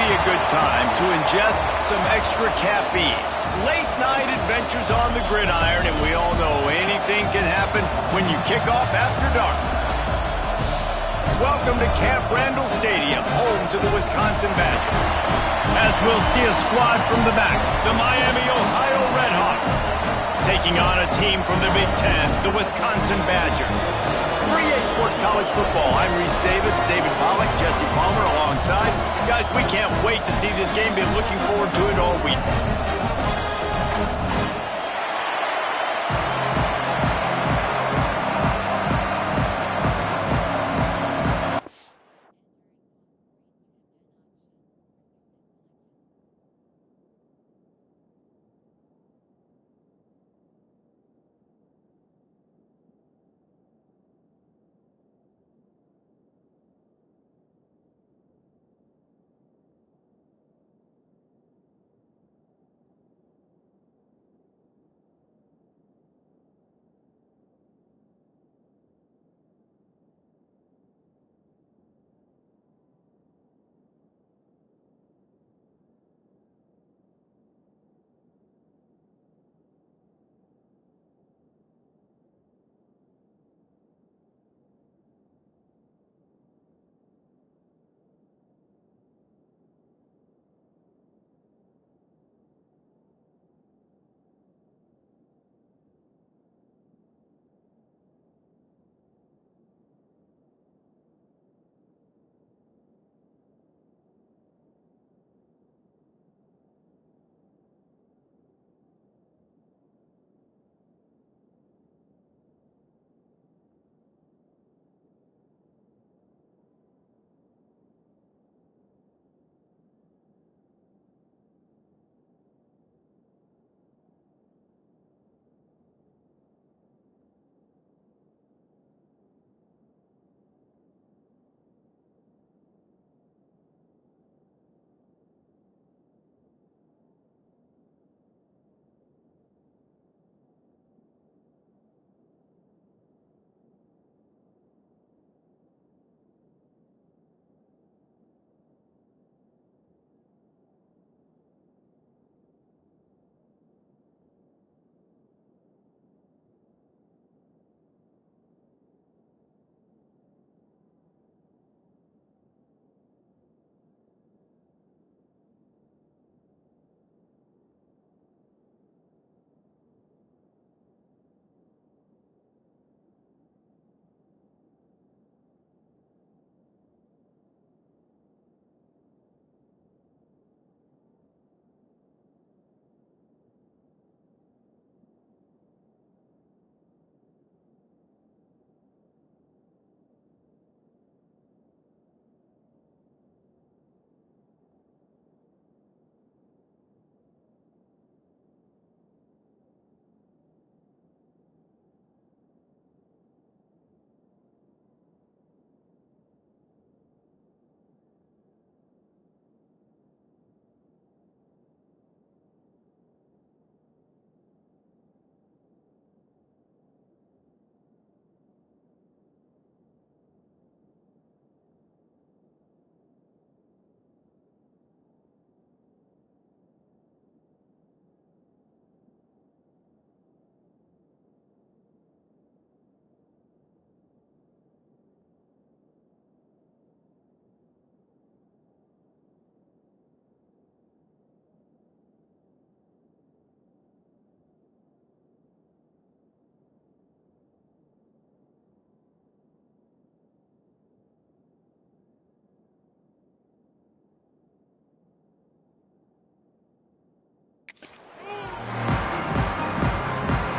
be a good time to ingest some extra caffeine. Late night adventures on the gridiron, and we all know anything can happen when you kick off after dark. Welcome to Camp Randall Stadium, home to the Wisconsin Badgers. As we'll see a squad from the back, the Miami, Ohio Redhawks. Taking on a team from the Big Ten, the Wisconsin Badgers. 3A Sports College Football. I'm Reese Davis, David Pollack, Jesse Palmer alongside. Guys, we can't wait to see this game. Been looking forward to it all week.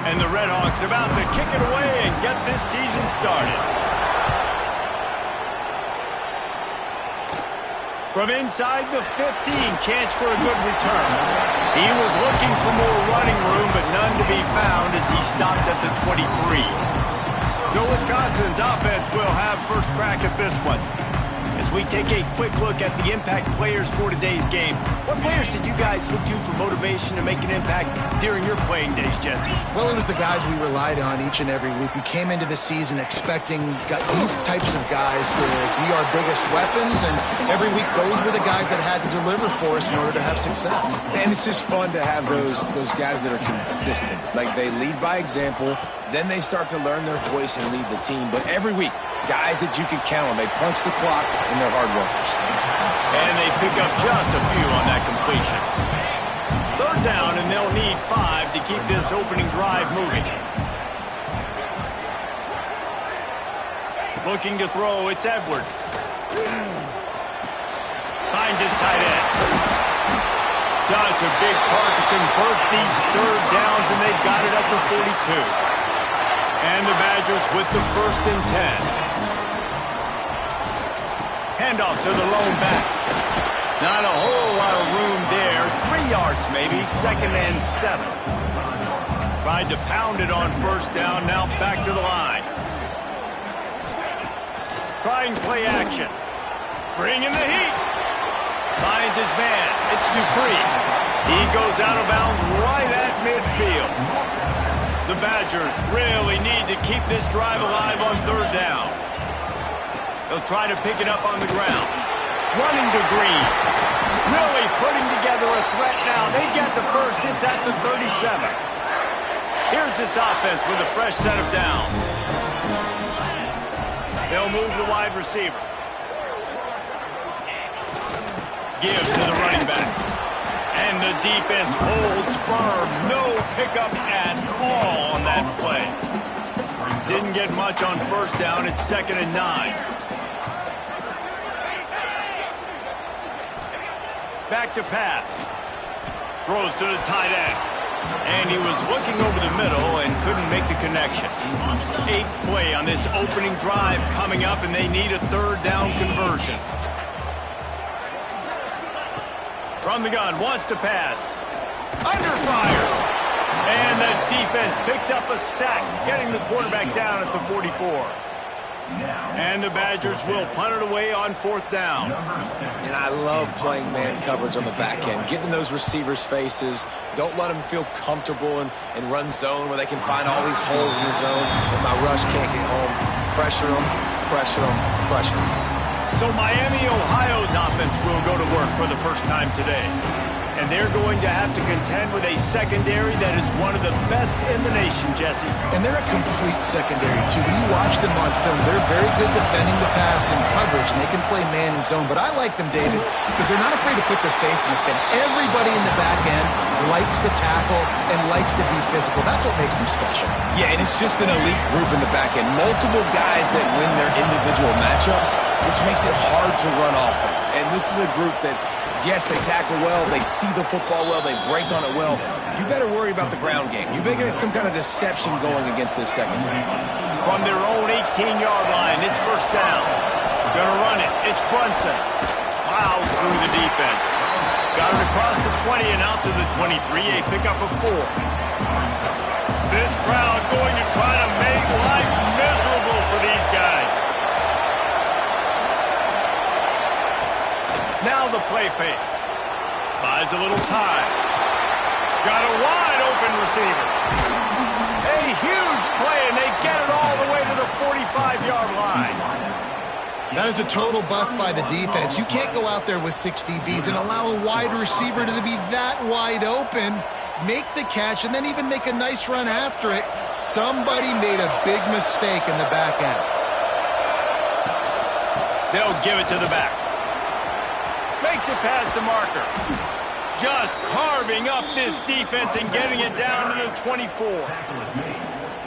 And the Redhawks about to kick it away and get this season started. From inside the 15, chance for a good return. He was looking for more running room, but none to be found as he stopped at the 23. So Wisconsin's offense will have first crack at this one. As we take a quick look at the impact players for today's game, What players did you guys look to for motivation to make an impact during your playing days, Jesse? Well, it was the guys we relied on each and every week. We came into the season expecting these types of guys to be our biggest weapons, and every week those were the guys that had to deliver for us in order to have success. And it's just fun to have those guys that are consistent. Like, they lead by example, then they start to learn their voice and lead the team. But every week, guys that you can count on. They punch the clock, and they're hard workers. And they pick up just a few on that completion. Third down, and they'll need 5 to keep this opening drive moving. Looking to throw, it's Edwards. Finds his tight end. Such a big part to convert these third downs, and they've got it up to 42. And the Badgers with the 1st and 10. Handoff to the lone back. Not a whole lot of room there. 3 yards maybe, 2nd and 7. Tried to pound it on 1st down, now back to the line. Trying play action. Bringing the heat. Finds his man. It's Dupree. He goes out of bounds right at midfield. The Badgers really need to keep this drive alive on 3rd down. They'll try to pick it up on the ground. Running to Green. Really putting together a threat now. They get the 1st. It's at the 37. Here's this offense with a fresh set of downs. They'll move the wide receiver. Give to the running back. And the defense holds firm. No pickup at all on that play. Didn't get much on 1st down. It's 2nd and 9. Back to pass. Throws to the tight end. And he was looking over the middle and couldn't make the connection. 8th play on this opening drive coming up, and they need a 3rd down conversion. From the gun, wants to pass. Under fire. And the defense picks up a sack, getting the quarterback down at the 44. And the Badgers will punt it away on 4th down. And I love playing man coverage on the back end, getting in those receivers' faces. Don't let them feel comfortable and run zone where they can find all these holes in the zone and my rush can't get home. Pressure them, pressure them, pressure them. So Miami, Ohio's offense will go to work for the first time today. And they're going to have to contend with a secondary that is one of the best in the nation, Jesse. And they're a complete secondary, too. When you watch them on film, they're very good defending the pass and coverage, and they can play man and zone. But I like them, David, because they're not afraid to put their face in the fin. Everybody in the back end likes to tackle and likes to be physical. That's what makes them special. Yeah, and it's just an elite group in the back end. Multiple guys that win their individual matchups, which makes it hard to run offense. And this is a group that, yes, they tackle well, they see the football well, they break on it well. You better worry about the ground game. You better get some kind of deception going against this secondary. From their own 18-yard line, it's 1st down. Gonna run it. It's Brunson. Plows through the defense. Got it across the 20 and out to the 23. A pickup of 4. This crowd going to try to make life miserable for these guys. Now the play fake. Buys a little time. Got a wide open receiver. A huge play, and they get it all the way to the 45-yard line. That is a total bust by the defense. You can't go out there with 6 DBs and allow a wide receiver to be that wide open, make the catch, and then even make a nice run after it. Somebody made a big mistake in the back end. They'll give it to the back. Makes it past the marker. Just carving up this defense and getting it down to the 24.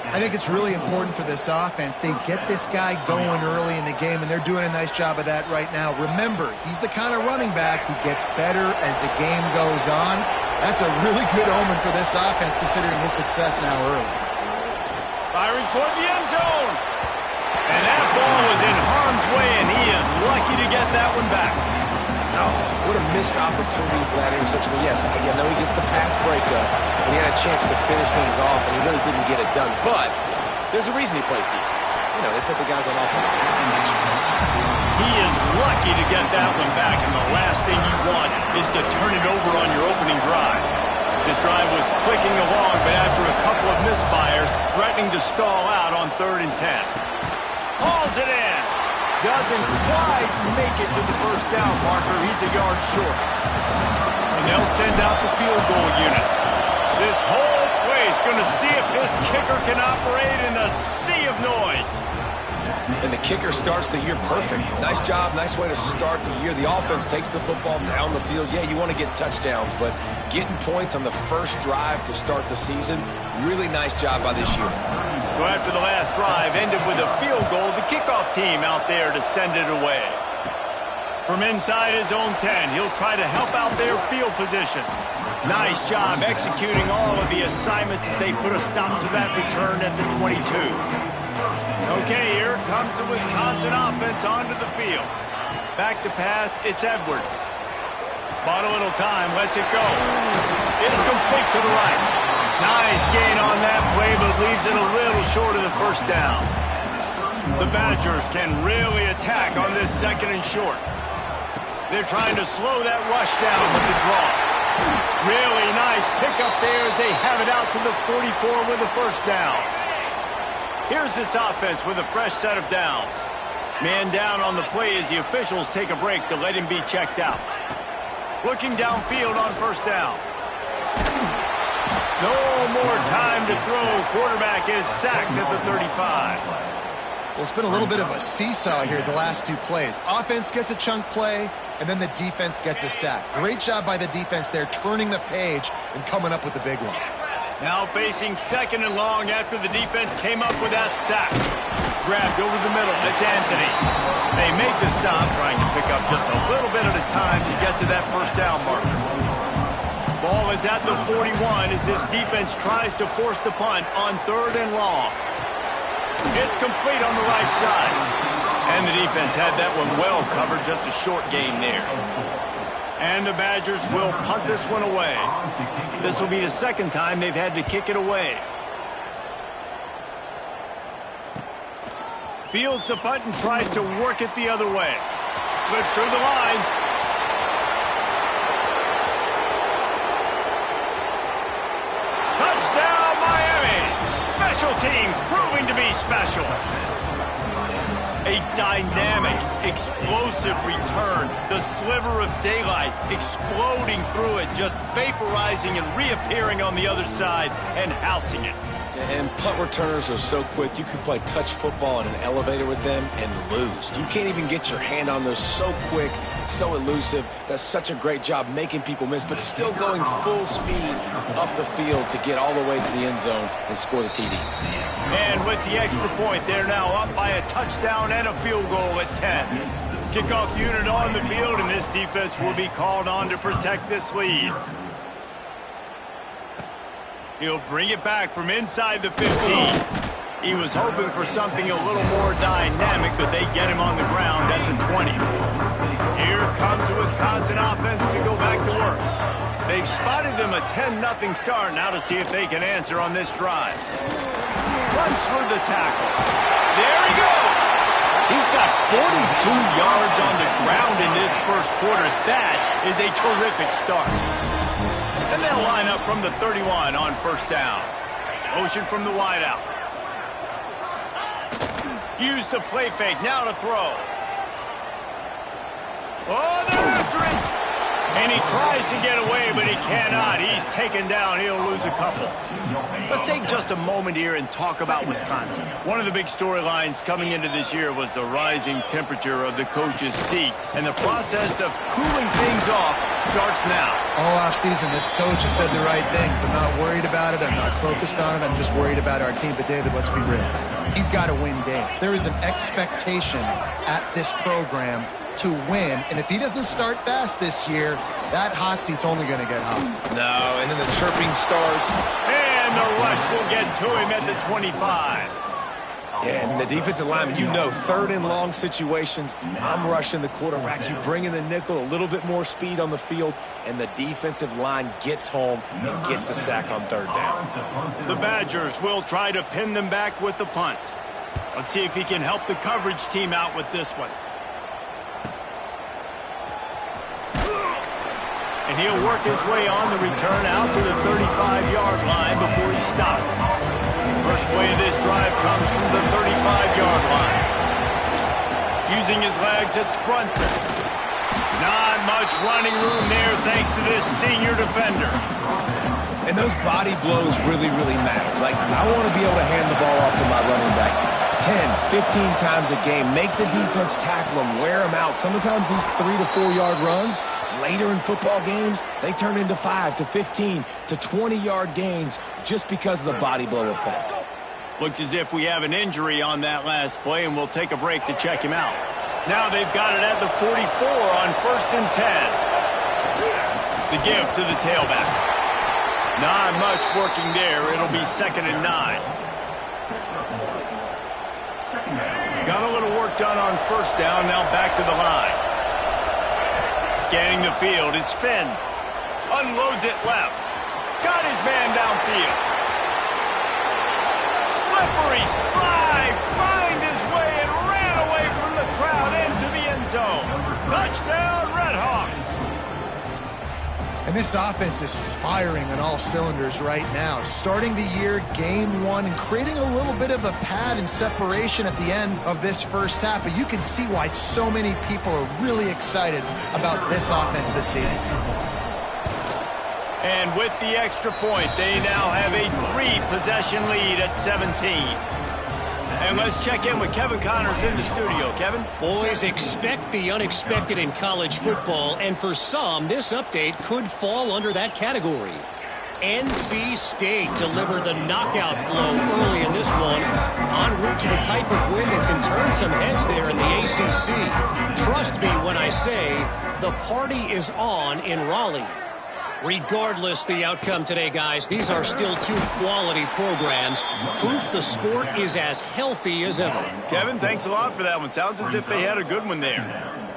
I think it's really important for this offense. They get this guy going early in the game, and they're doing a nice job of that right now. Remember, he's the kind of running back who gets better as the game goes on. That's a really good omen for this offense, considering his success now early. Firing toward the end zone. And that ball was in harm's way, and he is lucky to get that one back. Oh, what a missed opportunity for that interception. Yes, I know he gets the pass breakup, and he had a chance to finish things off, and he really didn't get it done. But There's a reason he plays defense. You know, they put the guys on offense there. He is lucky to get that one back, and the last thing you want is to turn it over on your opening drive. This drive was clicking along, but after a couple of misfires, threatening to stall out on 3rd and 10. Hauls it in. Doesn't quite make it to the first down marker. He's a yard short. And they'll send out the field goal unit. This whole place going to see if this kicker can operate in the sea of noise. And the kicker starts the year perfect. Nice job, nice way to start the year. The offense takes the football down the field. Yeah, you want to get touchdowns, but getting points on the first drive to start the season, really nice job by this unit. So after the last drive ended with a field goal, the kickoff team out there to send it away. From inside his own 10, he'll try to help out their field position. Nice job executing all of the assignments as they put a stop to that return at the 22. Okay, here comes the Wisconsin offense onto the field. Back to pass, it's Edwards. Bought a little time, lets it go. It's complete to the right. Nice gain on that play, but leaves it a little short of the first down. The Badgers can really attack on this 2nd and short. They're trying to slow that rush down with the draw. Really nice pickup there as they have it out to the 44 with the first down. Here's this offense with a fresh set of downs. Man down on the play as the officials take a break to let him be checked out. Looking downfield on first down. No more time to throw. Quarterback is sacked at the 35. Well, it's been a little bit of a seesaw here the last 2 plays. Offense gets a chunk play, and then the defense gets a sack. Great job by the defense there, turning the page and coming up with the big one. Now facing 2nd and long after the defense came up with that sack. Grabbed over the middle. It's Anthony. They make the stop, trying to pick up just a little bit at a time to get to that first down marker. Ball is at the 41 as this defense tries to force the punt on 3rd and long. It's complete on the right side. And the defense had that one well covered, just a short gain there. And the Badgers will punt this one away. This will be the 2nd time they've had to kick it away. Fields the punt and tries to work it the other way. Slips through the line. Touchdown, Miami! Special teams proving to be special. A dynamic, explosive return. The sliver of daylight exploding through it, just vaporizing and reappearing on the other side and housing it. And punt returners are so quick, you can play touch football in an elevator with them and lose. You can't even get your hand on those. So quick, so elusive. Does such a great job making people miss, but still going full speed up the field to get all the way to the end zone and score the TD. And with the extra point, they're now up by a touchdown and a field goal at 10. Kickoff unit on the field, and this defense will be called on to protect this lead. He'll bring it back from inside the 15. He was hoping for something a little more dynamic, but they get him on the ground at the 20. Here comes the Wisconsin offense to go back to work. They've spotted them a 10-0 start. Now to see if they can answer on this drive. Runs through the tackle. There he goes. He's got 42 yards on the ground in this first quarter. That is a terrific start. And they'll line up from the 31 on first down. Motion from the wideout. Use the play fake. Now to throw. Oh, they're after it. And he tries to get away, but he cannot. He's taken down. He'll lose a couple. Let's take just a moment here and talk about Wisconsin. One of the big storylines coming into this year was the rising temperature of the coach's seat. And the process of cooling things off starts now. All offseason, this coach has said the right things. I'm not worried about it. I'm not focused on it. I'm just worried about our team. But, David, let's be real. He's got to win games. There is an expectation at this program to win, and if he doesn't start fast this year, that hot seat's only going to get hot. No, and then the chirping starts. And the rush will get to him at the 25. Yeah, and the defensive lineman, you know, third and long situations, I'm rushing the quarterback. You bring in the nickel, a little bit more speed on the field, and the defensive line gets home and gets the sack on third down. The Badgers will try to pin them back with the punt. Let's see if he can help the coverage team out with this one. And he'll work his way on the return out to the 35-yard line before he stopped. First play of this drive comes from the 35-yard line. Using his legs, it's Brunson. Not much running room there thanks to this senior defender. And those body blows really, really matter. Like, I want to be able to hand the ball off to my running back 10, 15 times a game. Make the defense tackle them, wear them out. Sometimes these 3 to 4 yard runs, later in football games, they turn into 5 to 15 to 20-yard gains just because of the body blow effect. Looks as if we have an injury on that last play, and we'll take a break to check him out. Now they've got it at the 44 on 1st and 10. The give to the tailback. Not much working there. It'll be 2nd and 9. Got a little work done on 1st down. Now back to the line. Scanning the field. It's Finn. Unloads it left. Got his man downfield. Slippery slide. Find his way and ran away from the crowd into the end zone. Touchdown, Redhawks. And this offense is firing on all cylinders right now. Starting the year, game 1, and creating a little bit of a pad and separation at the end of this first half. But you can see why so many people are really excited about this offense this season. And with the extra point, they now have a 3-possession lead at 17. And let's check in with Kevin Connors in the studio. Kevin? Boys, expect the unexpected in college football, and for some, this update could fall under that category. NC State delivered the knockout blow early in this one, en route to the type of win that can turn some heads there in the ACC. Trust me when I say the party is on in Raleigh. Regardless the outcome today, guys, these are still 2 quality programs. Proof the sport is as healthy as ever. Kevin, thanks a lot for that one. Sounds as if they had a good one there.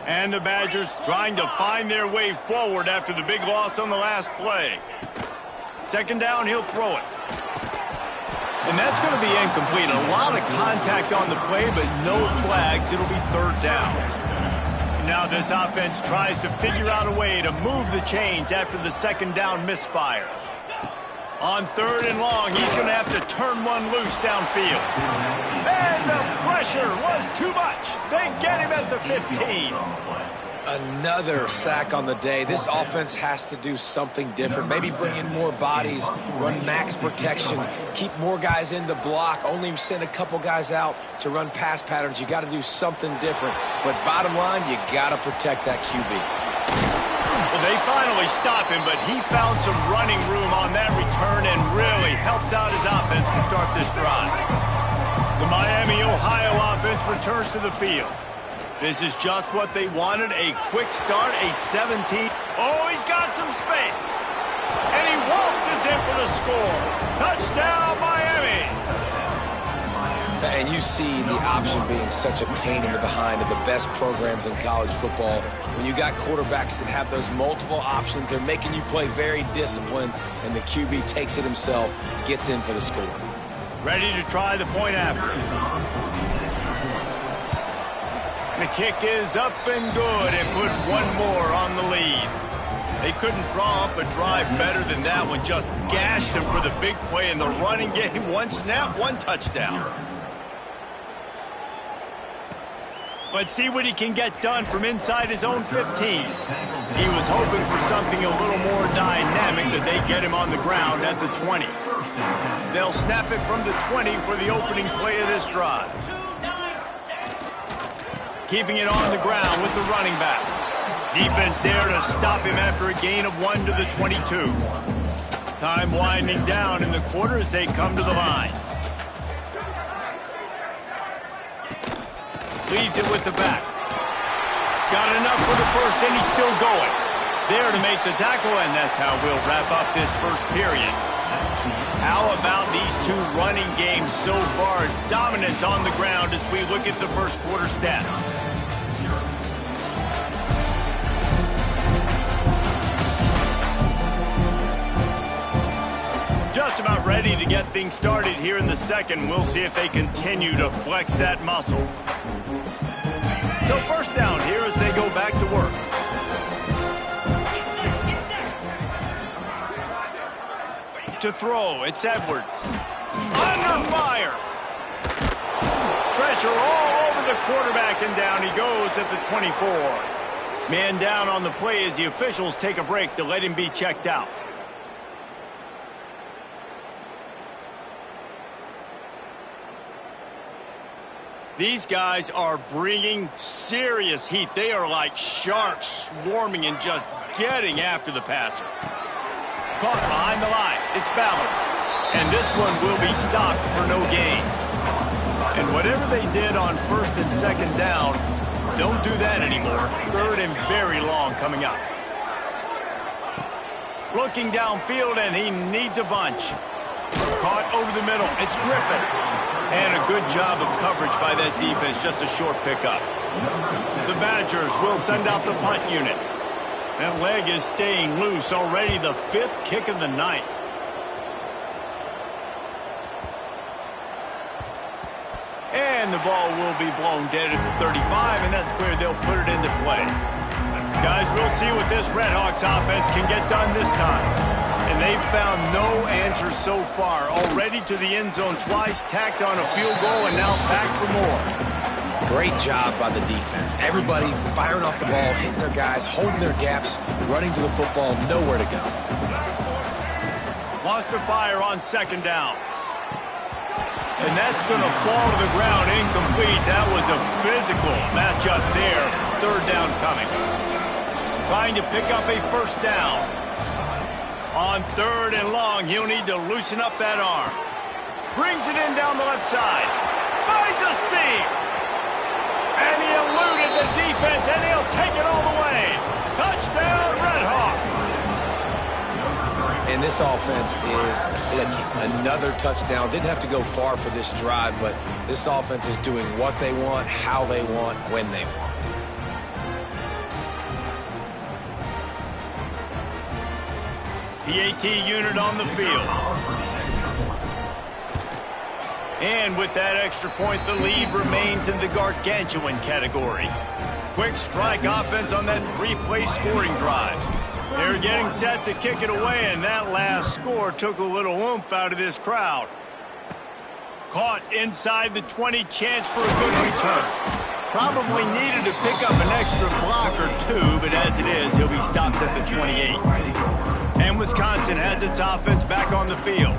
And the Badgers trying to find their way forward after the big loss on the last play. 2nd down, he'll throw it. And that's going to be incomplete. A lot of contact on the play, but no flags. It'll be 3rd down. Now this offense tries to figure out a way to move the chains after the 2nd down misfire. On 3rd and long, he's going to have to turn one loose downfield. And the pressure was too much. They get him at the 15. Another sack on the day. This offense has to do something different. Maybe bring in more bodies, run max protection, keep more guys in the block, only send a couple guys out to run pass patterns. You got to do something different. But bottom line, you got to protect that QB. Well, they finally stop him, but he found some running room on that return and really helps out his offense to start this drive. The Miami, Ohio offense returns to the field. This is just what they wanted, a quick start, a 17. Oh, he's got some space. And he waltzes in for the score. Touchdown, Miami. And you see the option being such a pain in the behind of the best programs in college football. When you got quarterbacks that have those multiple options, they're making you play very disciplined, and the QB takes it himself, gets in for the score. Ready to try the point after. The kick is up and good, and put one more on the lead. They couldn't draw up a drive better than that one. Just gashed him for the big play in the running game. 1 snap, 1 touchdown. Let's see what he can get done from inside his own 15. He was hoping for something a little more dynamic, that they get him on the ground at the 20. They'll snap it from the 20 for the opening play of this drive. Keeping it on the ground with the running back. Defense there to stop him after a gain of 1 to the 22. Time winding down in the quarter as they come to the line. Leads it with the back. Got enough for the first, and he's still going. There to make the tackle, and that's how we'll wrap up this first period. How about these two running games so far? Dominance on the ground as we look at the first quarter stats. Just about ready to get things started here in the second. We'll see if they continue to flex that muscle. So first down here as they go back to work. To throw, it's Edwards. Under fire. Pressure all over the quarterback, and down he goes at the 24. Man down on the play as the officials take a break to let him be checked out. These guys are bringing serious heat. They are like sharks swarming and just getting after the passer. Caught behind the line. It's Ballard. And this one will be stopped for no gain. And whatever they did on first and second down, don't do that anymore. Third and very long coming up. Looking downfield, and he needs a bunch. Caught over the middle. It's Griffin. And a good job of coverage by that defense. Just a short pickup. The Badgers will send out the punt unit. That leg is staying loose. Already the 5th kick of the night. And the ball will be blown dead at the 35, and that's where they'll put it into play. Guys, we'll see what this Redhawks offense can get done this time. And they've found no answer so far. Already to the end zone twice, tacked on a field goal, and now back for more. Great job by the defense. Everybody firing off the ball, hitting their guys, holding their gaps, running to the football, nowhere to go. Wants to fire on second down. And that's going to fall to the ground incomplete. That was a physical matchup there. Third down coming. Trying to pick up a first down. On third and long, he'll need to loosen up that arm. Brings it in down the left side. Finds a seam. And he eluded the defense, and he'll take it all the way. Touchdown, Redhawks. And this offense is clicking. Another touchdown. Didn't have to go far for this drive, but this offense is doing what they want, how they want, when they want. PAT unit on the field. And with that extra point, the lead remains in the gargantuan category. Quick strike offense on that 3-play scoring drive. They're getting set to kick it away, and that last score took a little oomph out of this crowd. Caught inside the 20, chance for a good return. Probably needed to pick up an extra block or two, but as it is, he'll be stopped at the 28. And Wisconsin has its offense back on the field.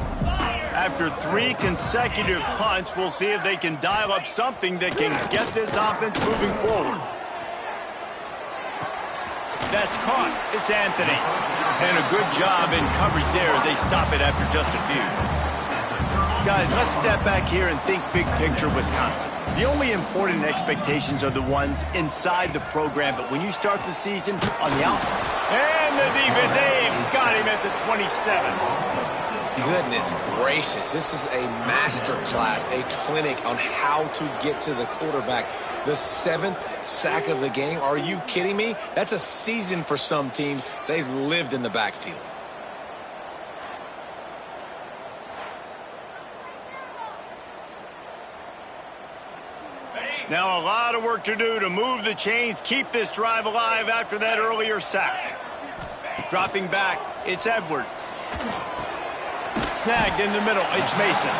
After 3 consecutive punts, we'll see if they can dial up something that can get this offense moving forward. That's caught. It's Anthony. And a good job in coverage there as they stop it after just a few. Guys, let's step back here and think big picture Wisconsin. The only important expectations are the ones inside the program, but when you start the season on the outside. And the defense got him at the 27. Goodness gracious, this is a master class, a clinic on how to get to the quarterback. The 7th sack of the game. Are you kidding me? That's a season for some teams. They've lived in the backfield. Now a lot of work to do to move the chains, keep this drive alive after that earlier sack. Dropping back, it's Edwards. Snagged in the middle, it's Mason.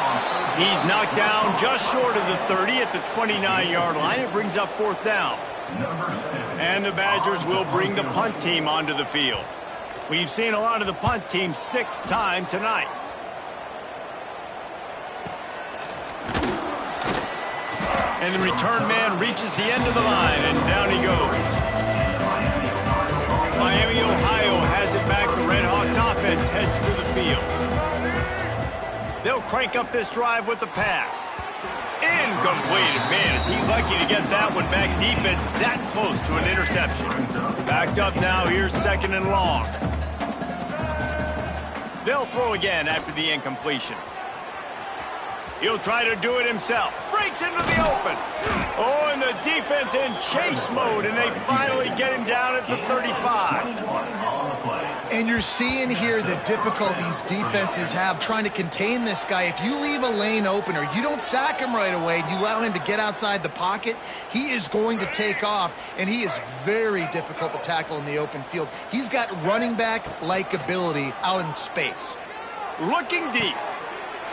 He's knocked down just short of the 30 at the 29-yard line. It brings up 4th down. And the Badgers will bring the punt team onto the field. We've seen a lot of the punt team 6th time tonight. And the return man reaches the end of the line, and down he goes. Miami, Ohio has it back. The Redhawks offense heads to the field. They'll crank up this drive with the pass. Incomplete. Man, is he lucky to get that one back. Defense that close to an interception. Backed up now. Here's 2nd and long. They'll throw again after the incompletion. He'll try to do it himself. Breaks into the open. Oh, and the defense in chase mode, and they finally get him down at the 35. And you're seeing here the difficulties defenses have trying to contain this guy. If you leave a lane open or you don't sack him right away, you allow him to get outside the pocket, he is going to take off, and he is very difficult to tackle in the open field. He's got running back-like ability out in space. Looking deep.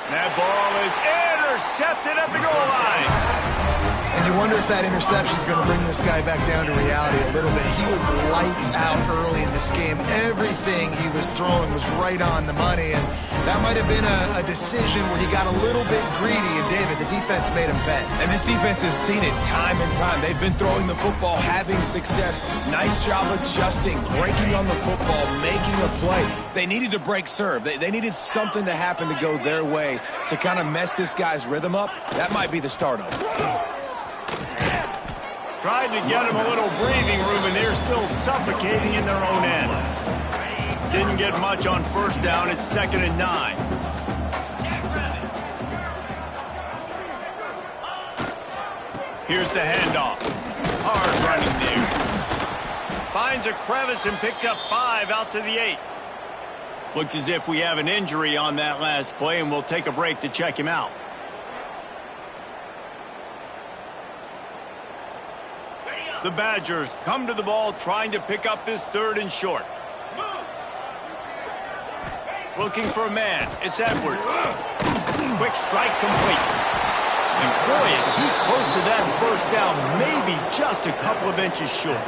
That ball is intercepted at the goal line. And you wonder if that interception is going to bring this guy back down to reality a little bit. He was lights out early in this game. Everything he was throwing was right on the money, and that might have been a decision where he got a little bit greedy, and David, the defense made him bet. And this defense has seen it time and time. They've been throwing the football, having success. Nice job adjusting, breaking on the football, making a play. They needed to break serve. They needed something to happen to go their way to kind of mess this guy's rhythm up. That might be the start of it. Tried to get him a little breathing room, and they're still suffocating in their own end. Didn't get much on first down. It's 2nd and 9. Here's the handoff. Hard running there. Finds a crevice and picks up 5 out to the 8. Looks as if we have an injury on that last play, and we'll take a break to check him out. The Badgers come to the ball trying to pick up this 3rd and short. Looking for a man. It's Edwards. Quick strike complete. And boy, is he close to that first down, maybe just a couple of inches short.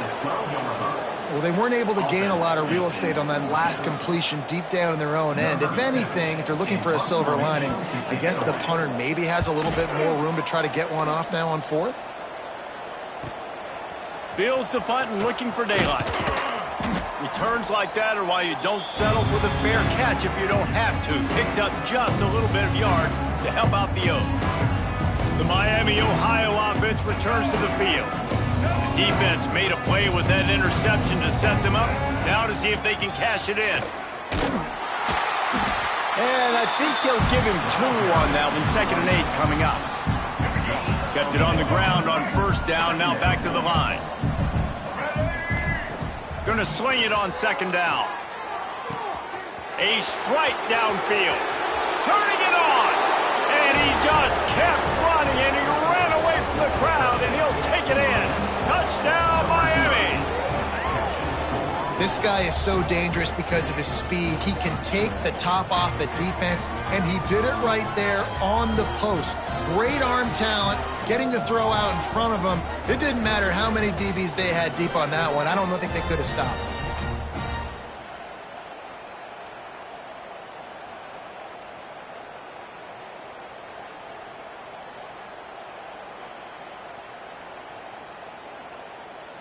Well, they weren't able to gain a lot of real estate on that last completion deep down in their own end. If anything, if you're looking for a silver lining, I guess the punter maybe has a little bit more room to try to get one off now on 4th. Fields the punt and looking for daylight. Returns like that are why you don't settle for the fair catch if you don't have to. Picks up just a little bit of yards to help out the O. The Miami, Ohio offense returns to the field. The defense made a play with that interception to set them up. Now to see if they can cash it in. And I think they'll give him 2 on that one. 2nd and 8 coming up. Kept it on the ground on first down. Now back to the line. Gonna swing it on 2nd down. A strike downfield. Turning it on. And he just kept running, and he ran away from the crowd, and he'll take it in. Touchdown, Miami. This guy is so dangerous because of his speed. He can take the top off the defense, and he did it right there on the post. Great arm talent, getting the throw out in front of him. It didn't matter how many DBs they had deep on that one. I don't think they could have stopped.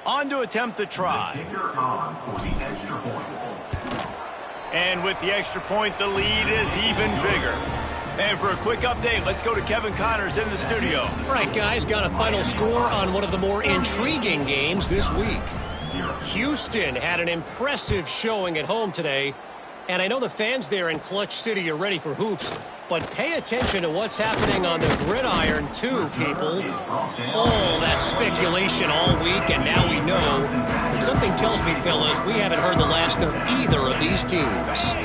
On to attempt the try. And with the extra point, the lead is even bigger. And for a quick update, let's go to Kevin Connors in the studio. Right, guys, got a final score on one of the more intriguing games this week. Houston had an impressive showing at home today. And I know the fans there in Clutch City are ready for hoops, but pay attention to what's happening on the gridiron too, people. All that speculation all week, and now we know. But something tells me, fellas, we haven't heard the last of either of these teams.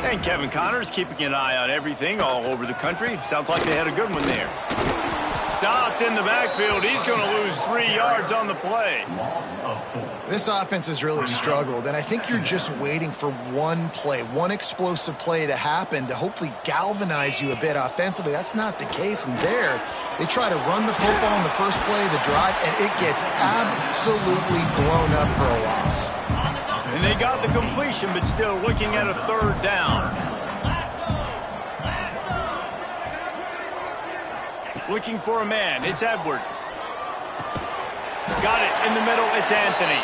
And Kevin Connors keeping an eye on everything all over the country. Sounds like they had a good one there. Stopped in the backfield. He's going to lose 3 yards on the play. This offense has really struggled, and I think you're just waiting for one play, one explosive play to happen to hopefully galvanize you a bit offensively. That's not the case, and there they try to run the football in the first play of the drive, and it gets absolutely blown up for a loss. And they got the completion, but still looking at a 3rd down. Looking for a man. It's Edwards. Got it in the middle. It's Anthony.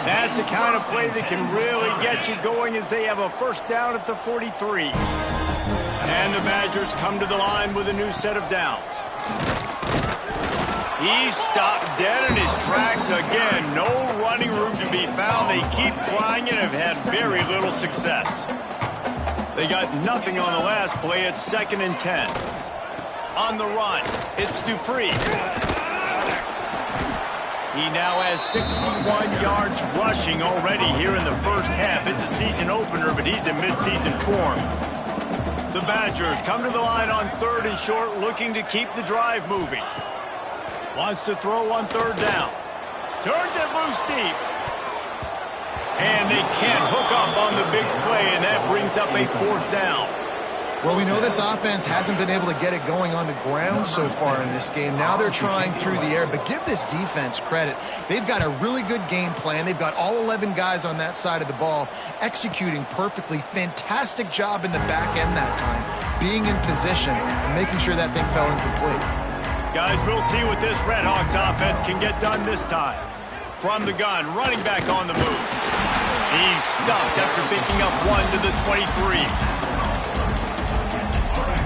That's the kind of play that can really get you going as they have a first down at the 43. And the Badgers come to the line with a new set of downs. He stopped dead in his tracks again. No running room to be found. They keep trying and have had very little success. They got nothing on the last play. It's 2nd and 10. On the run, it's Dupree. He now has 61 yards rushing already here in the first half. It's a season opener, but he's in midseason form. The Badgers come to the line on 3rd and short, looking to keep the drive moving. Wants to throw on 3rd down. Turns it loose deep. And they can't hook up on the big play, and that brings up a 4th down. Well, we know this offense hasn't been able to get it going on the ground so far in this game. Now they're trying through the air, but give this defense credit. They've got a really good game plan. They've got all 11 guys on that side of the ball executing perfectly. Fantastic job in the back end that time, being in position and making sure that thing fell incomplete. Guys, we'll see what this Redhawks offense can get done this time. From the gun, running back on the move. He's stuffed after picking up 1 to the 23.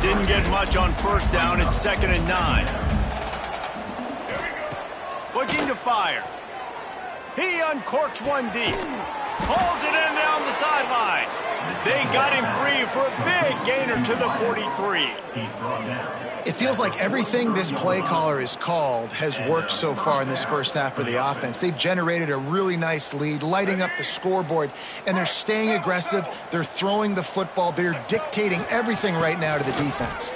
Didn't get much on 1st down. It's 2nd and 9. Looking to fire. He uncorks one deep. Pulls it in down the sideline. They got him free for a big gainer to the 43. It feels like everything this play caller has called has worked so far in this first half for the offense. They've generated a really nice lead, lighting up the scoreboard, and they're staying aggressive. They're throwing the football. They're dictating everything right now to the defense.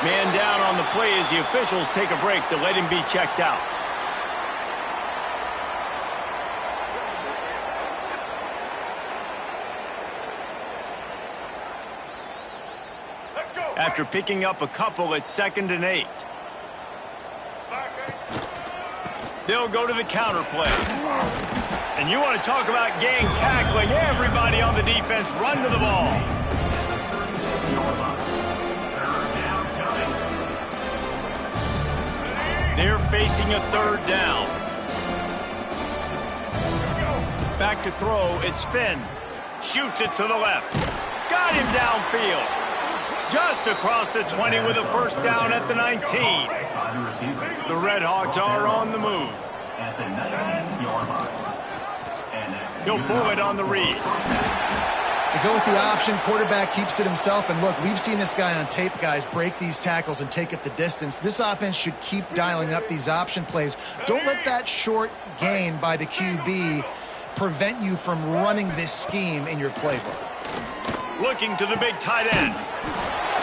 Man down on the play as the officials take a break to let him be checked out. After picking up a couple, it's 2nd and 8. They'll go to the counter play. And you want to talk about gang tackling. Everybody on the defense run to the ball. They're facing a 3rd down. Back to throw, it's Finn. Shoots it to the left. Got him downfield. Just across the 20 with a 1st down at the 19. The Redhawks are on the move. He'll pull it on the read. They go with the option. Quarterback keeps it himself. And look, we've seen this guy on tape, guys, break these tackles and take it the distance. This offense should keep dialing up these option plays. Don't let that short gain by the QB prevent you from running this scheme in your playbook. Looking to the big tight end.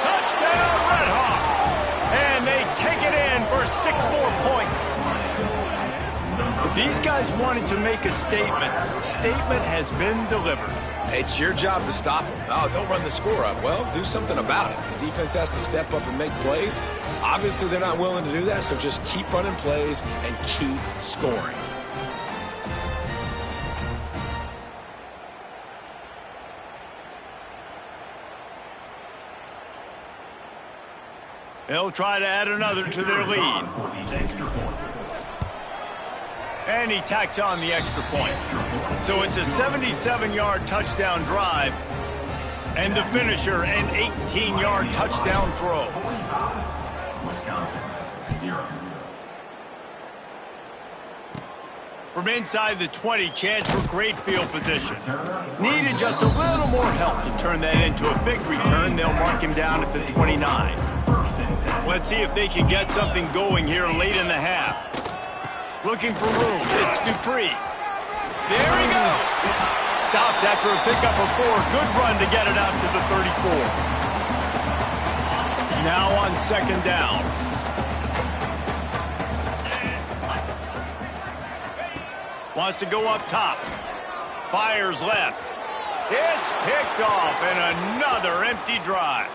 Touchdown, Redhawks! And they take it in for 6 more points. These guys wanted to make a statement. Statement has been delivered. It's your job to stop them. Oh, don't run the score up. Well, do something about it. The defense has to step up and make plays. Obviously, they're not willing to do that, so just keep running plays and keep scoring. They'll try to add another to their lead. And he tacks on the extra point. So it's a 77-yard touchdown drive. And the finisher, an 18-yard touchdown throw. From inside the 20, chance for great field position. Needed just a little more help to turn that into a big return. They'll mark him down at the 29. Let's see if they can get something going here late in the half. Looking for room. It's Dupree. There he goes. Stopped after a pickup of 4. Good run to get it out to the 34. Now on 2nd down. Wants to go up top. Fires left. It's picked off and another empty drive.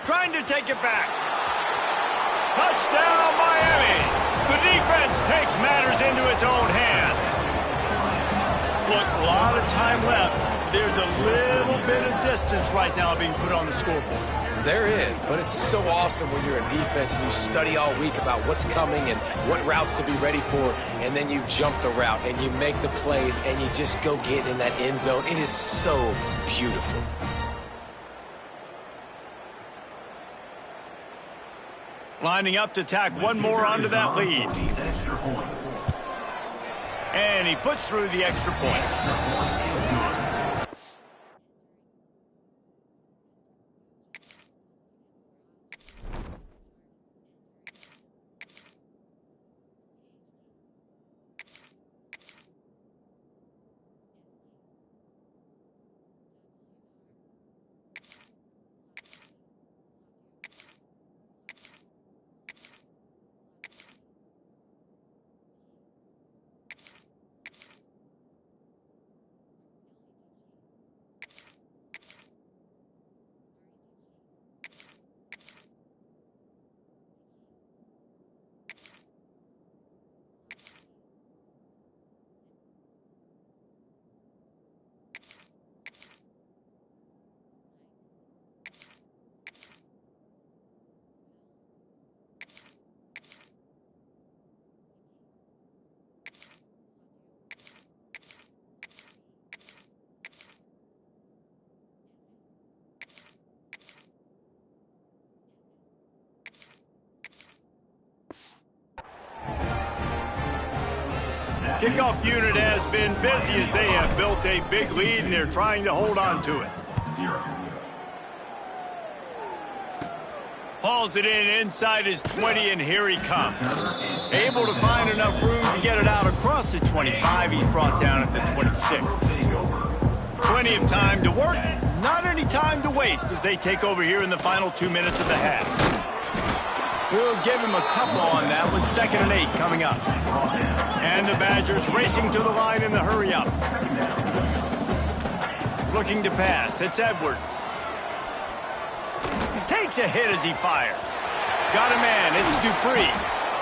Trying to take it back. Touchdown, Miami. The defense takes matters into its own hands. Look, a lot of time left. There's a little bit of distance right now being put on the scoreboard. There is, but it's so awesome when you're in defense and you study all week about what's coming and what routes to be ready for, and then you jump the route and you make the plays and you just go get in that end zone. It is so beautiful. Lining up to tack one more onto that lead. And he puts through the extra point. Kickoff unit has been busy as they have built a big lead and they're trying to hold on to it. Hauls it in inside his 20, and here he comes. Able to find enough room to get it out across the 25. He's brought down at the 26. Plenty of time to work, not any time to waste as they take over here in the final 2 minutes of the half. We'll give him a couple on that one. 2nd and 8 coming up. And the Badgers racing to the line in the hurry-up. Looking to pass. It's Edwards. Takes a hit as he fires. Got a man. It's Dupree.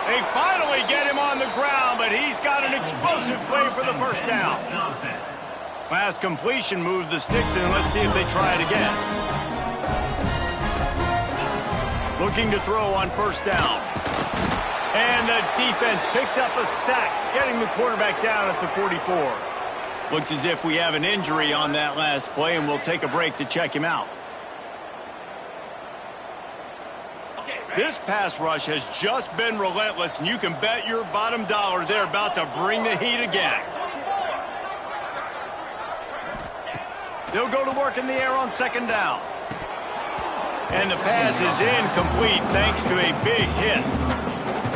They finally get him on the ground, but he's got an explosive play for the first down. Pass completion moves the sticks in. Let's see if they try it again. Looking to throw on 1st down. And the defense picks up a sack, getting the quarterback down at the 44. Looks as if we have an injury on that last play, and we'll take a break to check him out. This pass rush has just been relentless, and you can bet your bottom dollar they're about to bring the heat again. They'll go to work in the air on 2nd down. And the pass is incomplete thanks to a big hit.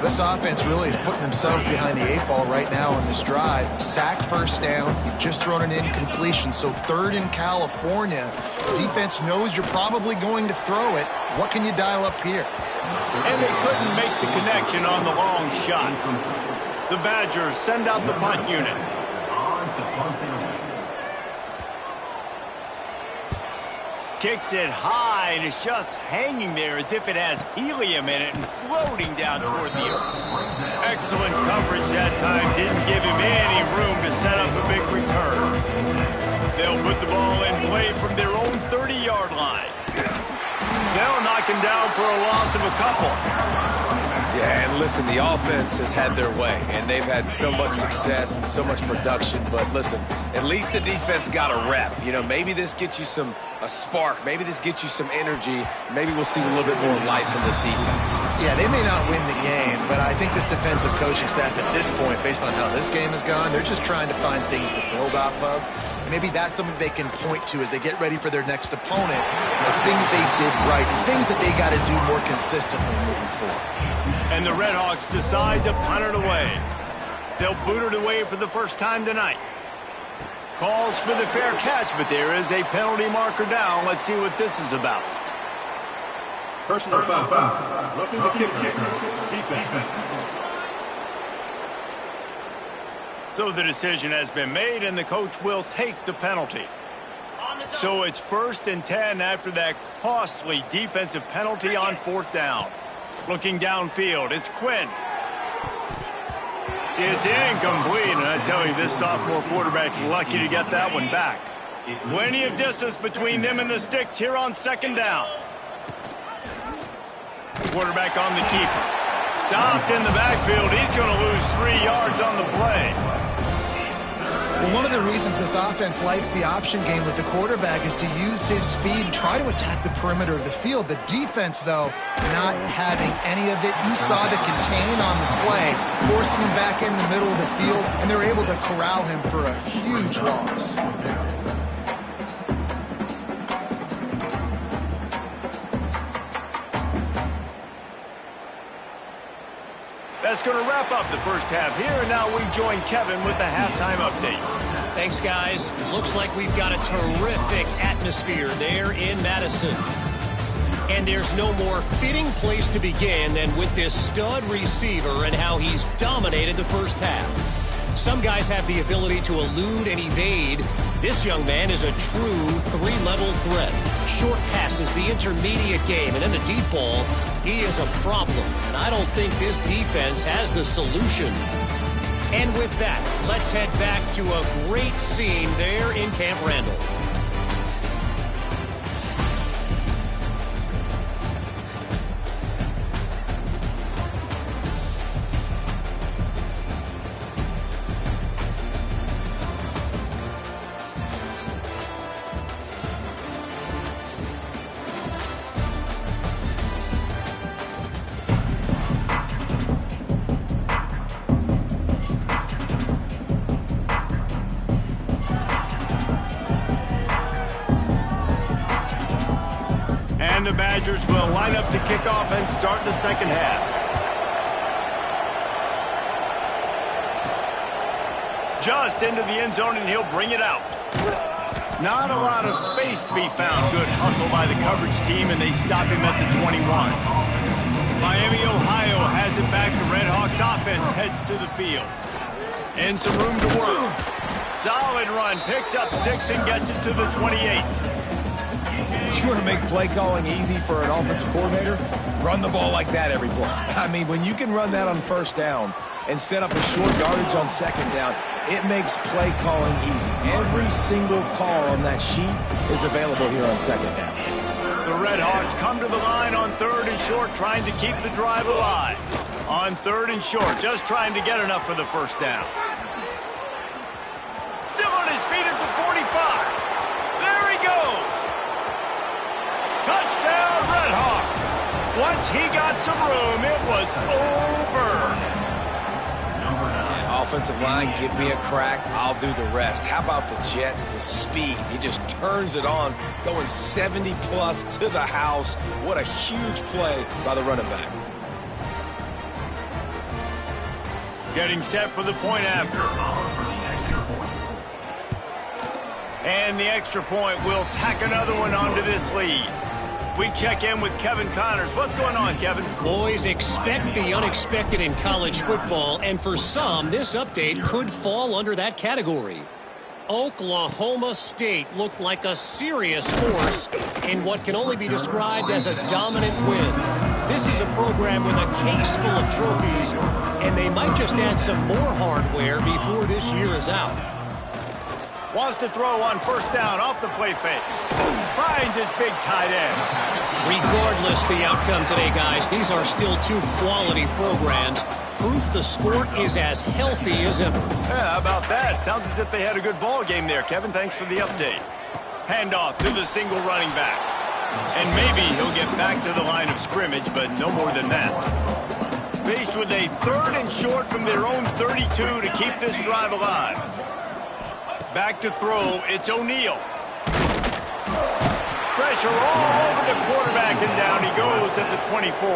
This offense really is putting themselves behind the 8 ball right now on this drive. Sack 1st down. You've just thrown an incompletion, so 3rd in California. Defense knows you're probably going to throw it. What can you dial up here? And they couldn't make the connection on the long shot. The Badgers send out the punt unit. Kicks it high, and it's just hanging there as if it has helium in it and floating down toward the earth. Excellent coverage that time. Didn't give him any room to set up a big return. They'll put the ball in play from their own 30-yard line. They'll knock him down for a loss of a couple. Yeah, and listen, the offense has had their way, and they've had so much success and so much production. But listen, at least the defense got a rep. You know, maybe this gets you a spark. Maybe this gets you some energy. Maybe we'll see a little bit more life from this defense. Yeah, they may not win the game, but I think this defensive coaching staff at this point, based on how this game has gone, they're just trying to find things to build off of. And maybe that's something they can point to as they get ready for their next opponent of things they did right, things that they got to do more consistently moving forward. And the Redhawks decide to punt it away. They'll boot it away for the first time tonight. Calls for the fair catch, but there is a penalty marker down. Let's see what this is about. Personal foul. Roughing the kicker. Defense. So the decision has been made, and the coach will take the penalty. So it's 1st and 10 after that costly defensive penalty on 4th down. Looking downfield, it's Quinn. It's incomplete, and I tell you, this sophomore quarterback's lucky to get that one back. Plenty of distance between them and the sticks here on 2nd down. Quarterback on the keeper. Stopped in the backfield. He's going to lose 3 yards on the play. Well, one of the reasons this offense likes the option game with the quarterback is to use his speed and try to attack the perimeter of the field. The defense, though, not having any of it. You saw the contain on the play, forcing him back in the middle of the field, and they're able to corral him for a huge loss. That's going to wrap up the first half here, and now we join Kevin with the halftime update. Thanks, guys. Looks like we've got a terrific atmosphere there in Madison. And there's no more fitting place to begin than with this stud receiver and how he's dominated the first half. Some guys have the ability to elude and evade. This young man is a true three-level threat. Short passes, the intermediate game, and then the deep ball. He is a problem, and I don't think this defense has the solution. And with that, let's head back to a great scene there in Camp Randall. Badgers will line up to kick off and start the second half. Just into the end zone, and he'll bring it out. Not a lot of space to be found. Good hustle by the coverage team, and they stop him at the 21. Miami, Ohio has it back. The Red Hawks offense heads to the field. And some room to work. Solid run, picks up 6 and gets it to the 28. You want to make play calling easy for an offensive coordinator? Run the ball like that every play. I mean, when you can run that on first down and set up a short yardage on second down, it makes play calling easy. Every single call on that sheet is available here on second down. The Red Hawks come to the line on 3rd and short, trying to keep the drive alive. On 3rd and short, just trying to get enough for the first down. Still on his feet at the 45. There he goes. Touchdown, Red Hawks. Once he got some room, it was over. Offensive line, give me a crack, I'll do the rest. How about the Jets, the speed? He just turns it on, going 70-plus to the house. What a huge play by the running back. Getting set for the point after. And the extra point will tack another one onto this lead. We check in with Kevin Connors. What's going on, Kevin? Boys, expect the unexpected in college football, and for some, this update could fall under that category. Oklahoma State looked like a serious force in what can only be described as a dominant win. This is a program with a case full of trophies, and they might just add some more hardware before this year is out. Wants to throw on first down off the play fake. Finds his big tight end. Regardless the outcome today, guys, these are still 2 quality programs. Proof the sport is as healthy as ever. Yeah, how about that? Sounds as if they had a good ball game there, Kevin. Thanks for the update. Handoff to the single running back. And maybe he'll get back to the line of scrimmage, but no more than that. Faced with a 3rd and short from their own 32 to keep this drive alive. Back to throw, it's O'Neal. Pressure all over the quarterback, and down he goes at the 24.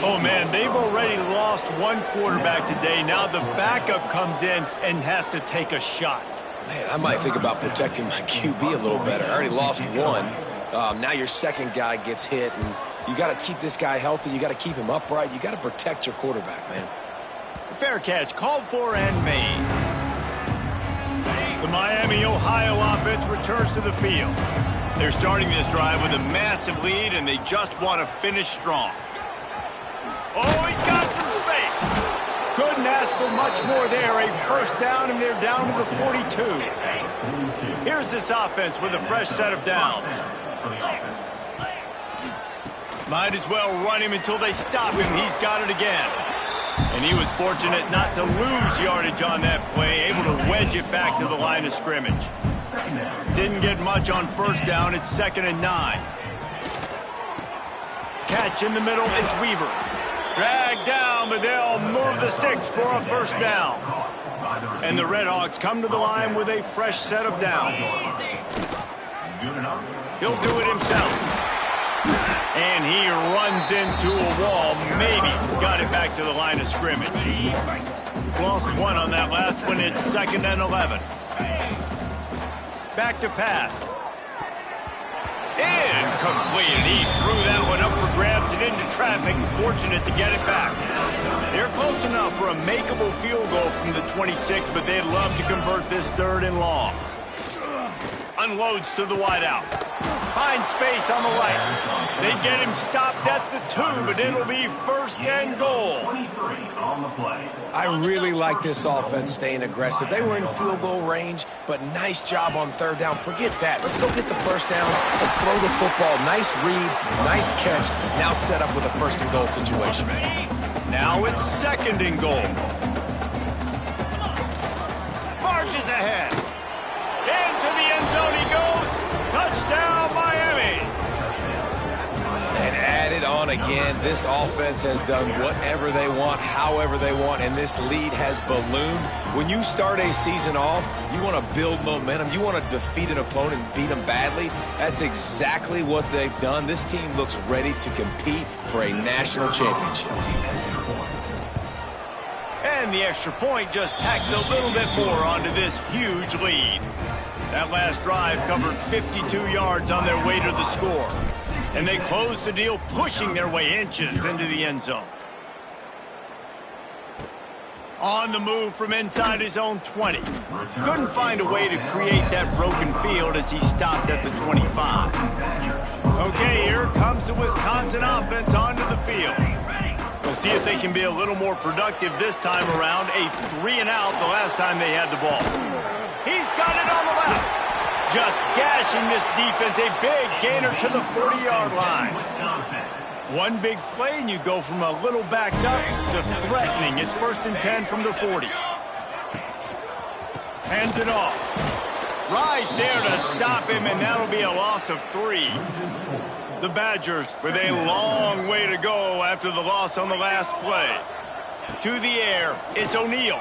Oh, man, they've already lost one quarterback today. Now the backup comes in and has to take a shot. Man, I might think about protecting my QB a little better. I already lost one. Now your second guy gets hit, and you got to keep this guy healthy. You got to keep him upright. You got to protect your quarterback, man. Fair catch, called for and made. The Miami, Ohio offense returns to the field. They're starting this drive with a massive lead, and they just want to finish strong. Oh, he's got some space. Couldn't ask for much more there. A first down, and they're down to the 42. Here's this offense with a fresh set of downs. Might as well run him until they stop him. He's got it again. And he was fortunate not to lose yardage on that play, able to wedge it back to the line of scrimmage. Didn't get much on first down. It's 2nd and 9. Catch in the middle is Weaver. Dragged down, but they'll move the sticks for a first down. And the Red Hawks come to the line with a fresh set of downs. He'll do it himself. And he runs into a wall. Maybe got it back to the line of scrimmage. Lost one on that last one. It's 2nd and 11. Back to pass. Incomplete. He threw that one up for grabs and into traffic. Fortunate to get it back. They're close enough for a makeable field goal from the 26, but they'd love to convert this 3rd and long. Unloads to the wideout. Finds space on the right. They get him stopped at the 2, but it'll be 1st and goal. I really like this offense staying aggressive. They were in field goal range, but nice job on 3rd down. Forget that. Let's go get the first down. Let's throw the football. Nice read, nice catch. Now set up with a 1st and goal situation. Now it's 2nd and goal. Marches ahead. Into the end zone he goes. Touchdown, Miami. And added on down again. This offense has done whatever they want, however they want, and this lead has ballooned. When you start a season off, you want to build momentum. You want to defeat an opponent and beat them badly. That's exactly what they've done. This team looks ready to compete for a national championship. And the extra point just tacks a little bit more onto this huge lead. That last drive covered 52 yards on their way to the score. And they closed the deal, pushing their way inches into the end zone. On the move from inside his own 20. Couldn't find a way to create that broken field as he stopped at the 25. Okay, here comes the Wisconsin offense onto the field. We'll see if they can be a little more productive this time around. A 3-and-out the last time they had the ball. He's got it on the left. Just gashing this defense. A big gainer to the 40-yard line. One big play and you go from a little backed up to threatening. It's 1st and 10 from the 40. Hands it off. Right there to stop him, and that'll be a loss of 3. The Badgers with a long way to go after the loss on the last play. To the air, it's O'Neal.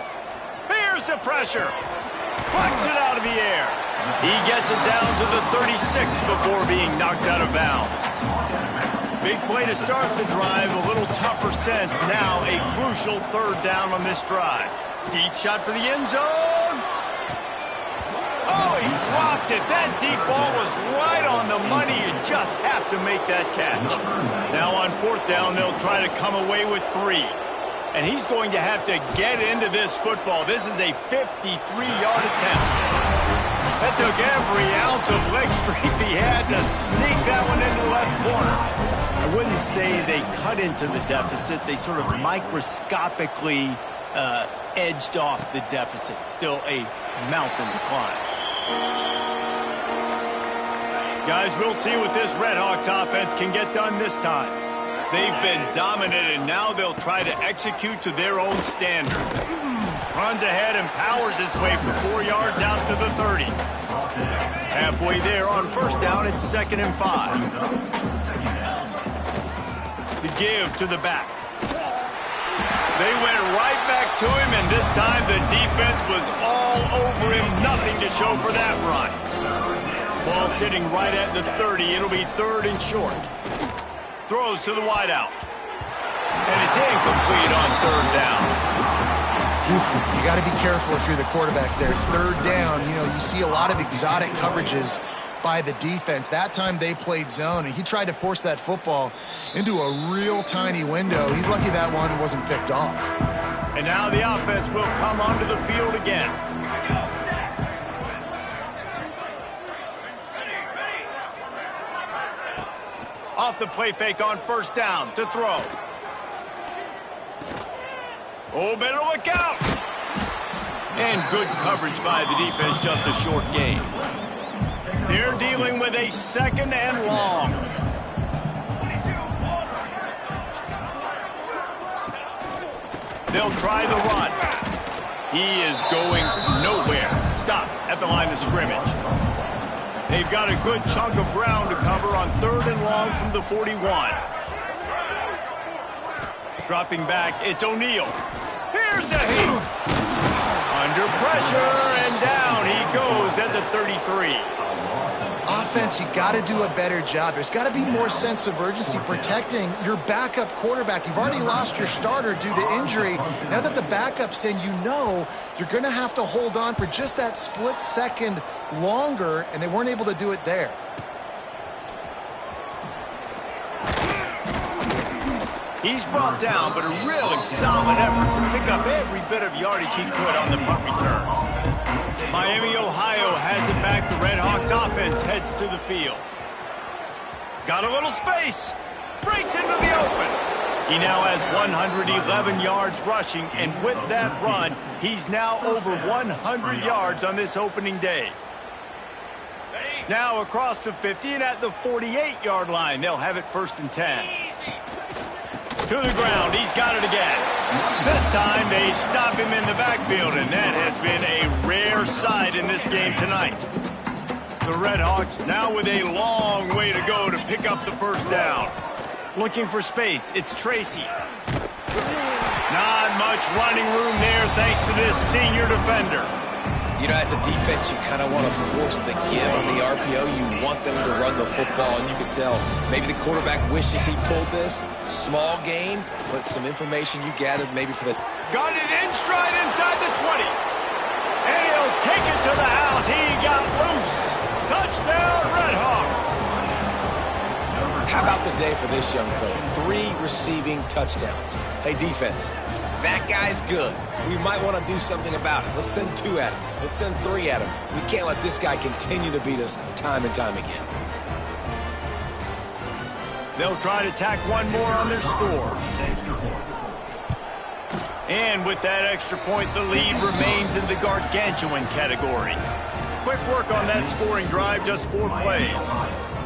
Here's the pressure. Plucks it out of the air. He gets it down to the 36 before being knocked out of bounds. Big play to start the drive, a little tougher sense. Now a crucial 3rd down on this drive. Deep shot for the end zone. Oh, he dropped it. That deep ball was right on the money. You just have to make that catch. Now on 4th down, they'll try to come away with 3. And he's going to have to get into this football. This is a 53-yard attempt. That took every ounce of leg strength he had to sneak that one into the left corner. I wouldn't say they cut into the deficit. They sort of microscopically edged off the deficit. Still a mountain to climb. Guys, we'll see what this Redhawks offense can get done this time. They've been dominant, and now they'll try to execute to their own standard. Runs ahead and powers his way for 4 yards out to the 30. Halfway there on 1st down, it's 2nd and 5. The give to the back. They went right back to him, and this time the defense was all over him. Nothing to show for that run. Ball sitting right at the 30. It'll be 3rd and short. Throws to the wideout. And it's incomplete on 3rd down. You got to be careful if you're the quarterback there. 3rd down, you see a lot of exotic coverages by the defense. That time they played zone, and he tried to force that football into a real tiny window. He's lucky that one wasn't picked off. And now the offense will come onto the field again. Off the play fake on 1st down to throw. Oh, better look out. And good coverage by the defense, just a short gain. They're dealing with a 2nd and long. They'll try the run. He is going nowhere. Stop at the line of scrimmage. They've got a good chunk of ground to cover on 3rd and long from the 41. Dropping back, it's O'Neal. Here's a heat. Under pressure, and down he goes at the 33. Offense, you got to do a better job. There's got to be more sense of urgency protecting your backup quarterback. You've already lost your starter due to injury. Now that the backup's in, you're going to have to hold on for just that split second longer, and they weren't able to do it there. He's brought down, but a really solid effort to pick up every bit of yardage he could on the punt return. Miami, Ohio has it back. The Redhawks offense heads to the field. Got a little space. Breaks into the open. He now has 111 yards rushing, and with that run, he's now over 100 yards on this opening day. Now across the 50 and at the 48-yard line, they'll have it 1st and 10. To the ground, he's got it again. This time they stop him in the backfield, and that has been a rare sight in this game tonight. The Redhawks now with a long way to go to pick up the 1st down. Looking for space. It's Tracy. Not much running room there thanks to this senior defender. You know, as a defense, you kind of want to force the give on the RPO. You want them to run the football, and you can tell maybe the quarterback wishes he pulled this. Small gain, but some information you gathered maybe for the... Got it in stride inside the 20. And he'll take it to the house. He got loose. Touchdown, Redhawks. How about the day for this young fella? 3 receiving touchdowns. Hey, defense, that guy's good. We might want to do something about it. Let's send 2 at him. Let's send 3 at him. We can't let this guy continue to beat us time and time again. They'll try to tack one more on their score. And with that extra point, the lead remains in the gargantuan category. Quick work on that scoring drive, just 4 plays.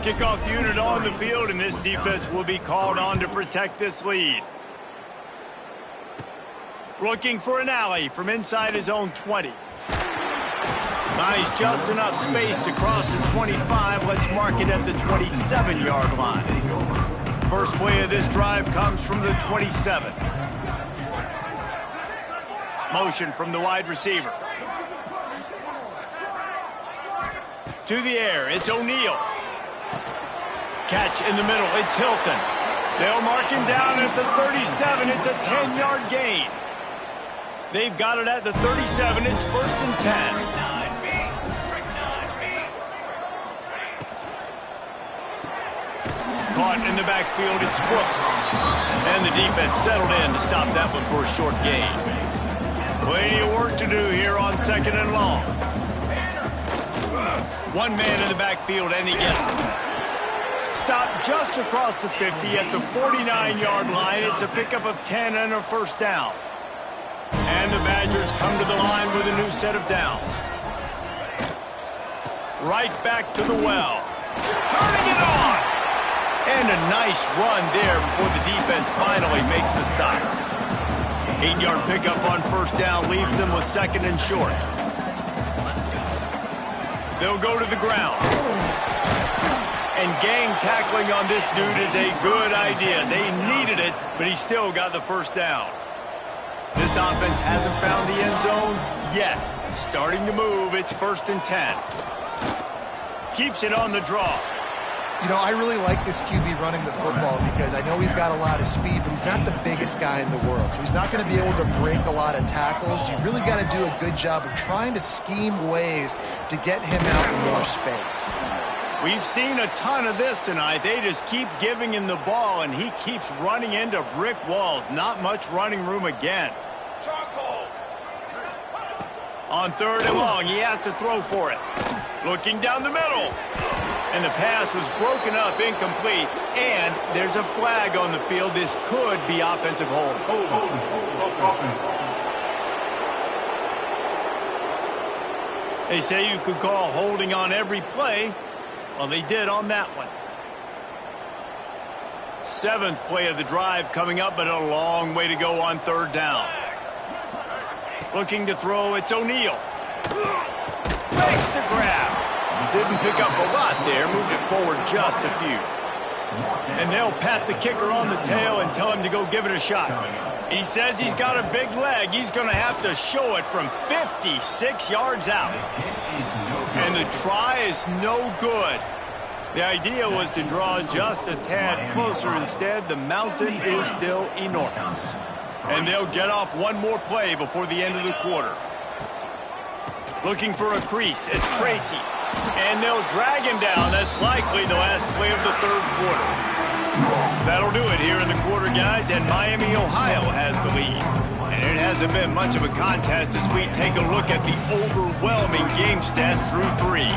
Kickoff unit on the field, and this defense will be called on to protect this lead. Looking for an alley from inside his own 20. Nice, just enough space to cross the 25. Let's mark it at the 27-yard line. First play of this drive comes from the 27. Motion from the wide receiver. To the air, it's O'Neal. Catch in the middle, it's Hilton. They'll mark him down at the 37. It's a 10-yard gain. They've got it at the 37. It's 1st and 10. Caught in the backfield, it's Brooks. And the defense settled in to stop that one for a short gain. Plenty of work to do here on 2nd and long. One man in the backfield, and he gets it. Stopped just across the 50 at the 49-yard line. It's a pickup of 10 and a 1st down. And the Badgers come to the line with a new set of downs. Right back to the well. Turning it on! And a nice run there before the defense finally makes the stop. 8-yard pickup on 1st down leaves them with 2nd and short. They'll go to the ground. And gang tackling on this dude is a good idea. They needed it, but he still got the 1st down. This offense hasn't found the end zone yet. Starting to move, it's 1st and 10. Keeps it on the draw. You know, I really like this QB running the football because I know he's got a lot of speed, but he's not the biggest guy in the world. So he's not going to be able to break a lot of tackles. You really got to do a good job of trying to scheme ways to get him out in more space. We've seen a ton of this tonight. They just keep giving him the ball, and he keeps running into brick walls. Not much running room again. On 3rd and long, he has to throw for it. Looking down the middle. And the pass was broken up, incomplete, and there's a flag on the field. This could be offensive holding. They say you could call holding on every play. Well, they did on that one. 7th play of the drive coming up, but a long way to go on 3rd down. Looking to throw, it's O'Neal. Makes the grab. Didn't pick up a lot there, moved it forward just a few. And they'll pat the kicker on the tail and tell him to go give it a shot. He says he's got a big leg. He's going to have to show it from 56 yards out. And the try is no good. The idea was to draw just a tad closer. Instead, the mountain is still enormous. And they'll get off one more play before the end of the quarter. Looking for a crease. It's Tracy. And they'll drag him down. That's likely the last play of the 3rd quarter. That'll do it here in the quarter, guys, and Miami, Ohio has the lead. And it hasn't been much of a contest as we take a look at the overwhelming game stats through 3.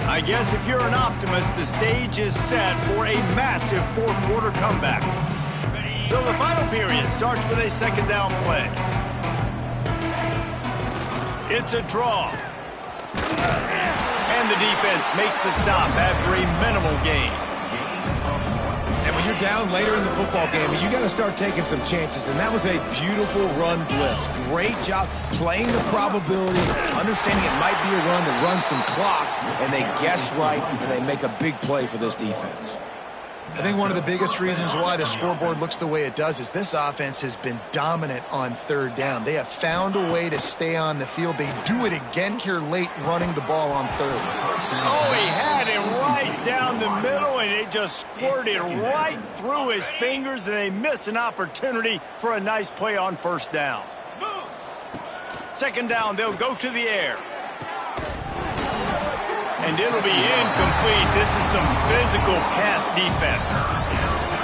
I guess if you're an optimist, the stage is set for a massive 4th quarter comeback. So the final period starts with a 2nd down play. It's a draw. And the defense makes the stop after a minimal gain. And we When you're down later in the football game, you got to start taking some chances, and that was a beautiful run blitz. Great job playing the probability, understanding it might be a run to run some clock, and they guess right, and they make a big play for this defense. I think one of the biggest reasons why the scoreboard looks the way it does is this offense has been dominant on third down. They have found a way to stay on the field. They do it again here late, running the ball on third. Oh, he had it right down the middle, and it just squirted right through his fingers, and they miss an opportunity for a nice play on first down. Second down, they'll go to the air. And it'll be incomplete. This is some physical pass defense.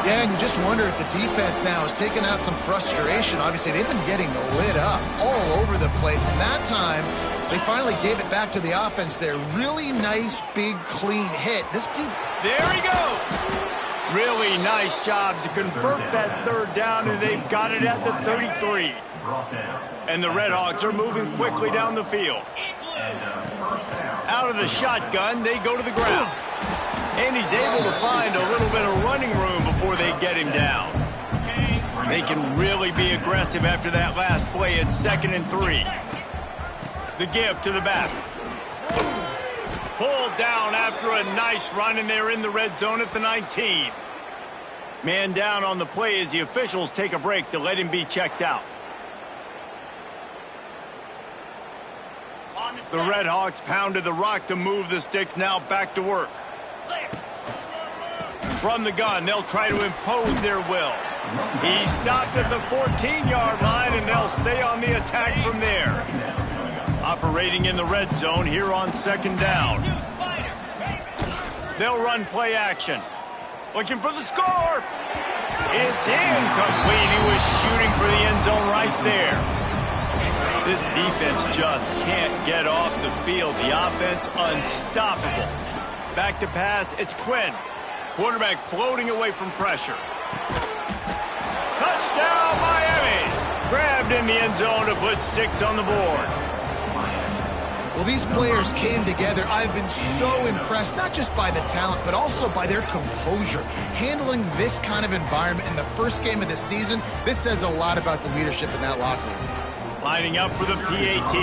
Yeah, and you just wonder if the defense now is taking out some frustration. Obviously, they've been getting lit up all over the place. And that time, they finally gave it back to the offense there. Really nice, big, clean hit. There he goes. Really nice job to convert that third down, and they've got it at the 33. And the Red Hawks are moving quickly down the field. Out of the shotgun, they go to the ground. And he's able to find a little bit of running room before they get him down. They can really be aggressive after that last play. It's 2nd and 3. The give to the back. Pulled down after a nice run, and they're in the red zone at the 19. Man down on the play as the officials take a break to let him be checked out. The Red Hawks pounded the rock to move the sticks, now back to work. From the gun, they'll try to impose their will. He stopped at the 14-yard line, and they'll stay on the attack from there. Operating in the red zone here on 2nd down. They'll run play action. Looking for the score. It's incomplete. He was shooting for the end zone right there. This defense just can't get off the field. The offense unstoppable. Back to pass, it's Quinn. Quarterback floating away from pressure. Touchdown, Miami! Grabbed in the end zone to put 6 on the board. Well, these players came together. I've been so impressed, not just by the talent, but also by their composure. Handling this kind of environment in the first game of the season, this says a lot about the leadership in that locker room. Lining up for the PAT.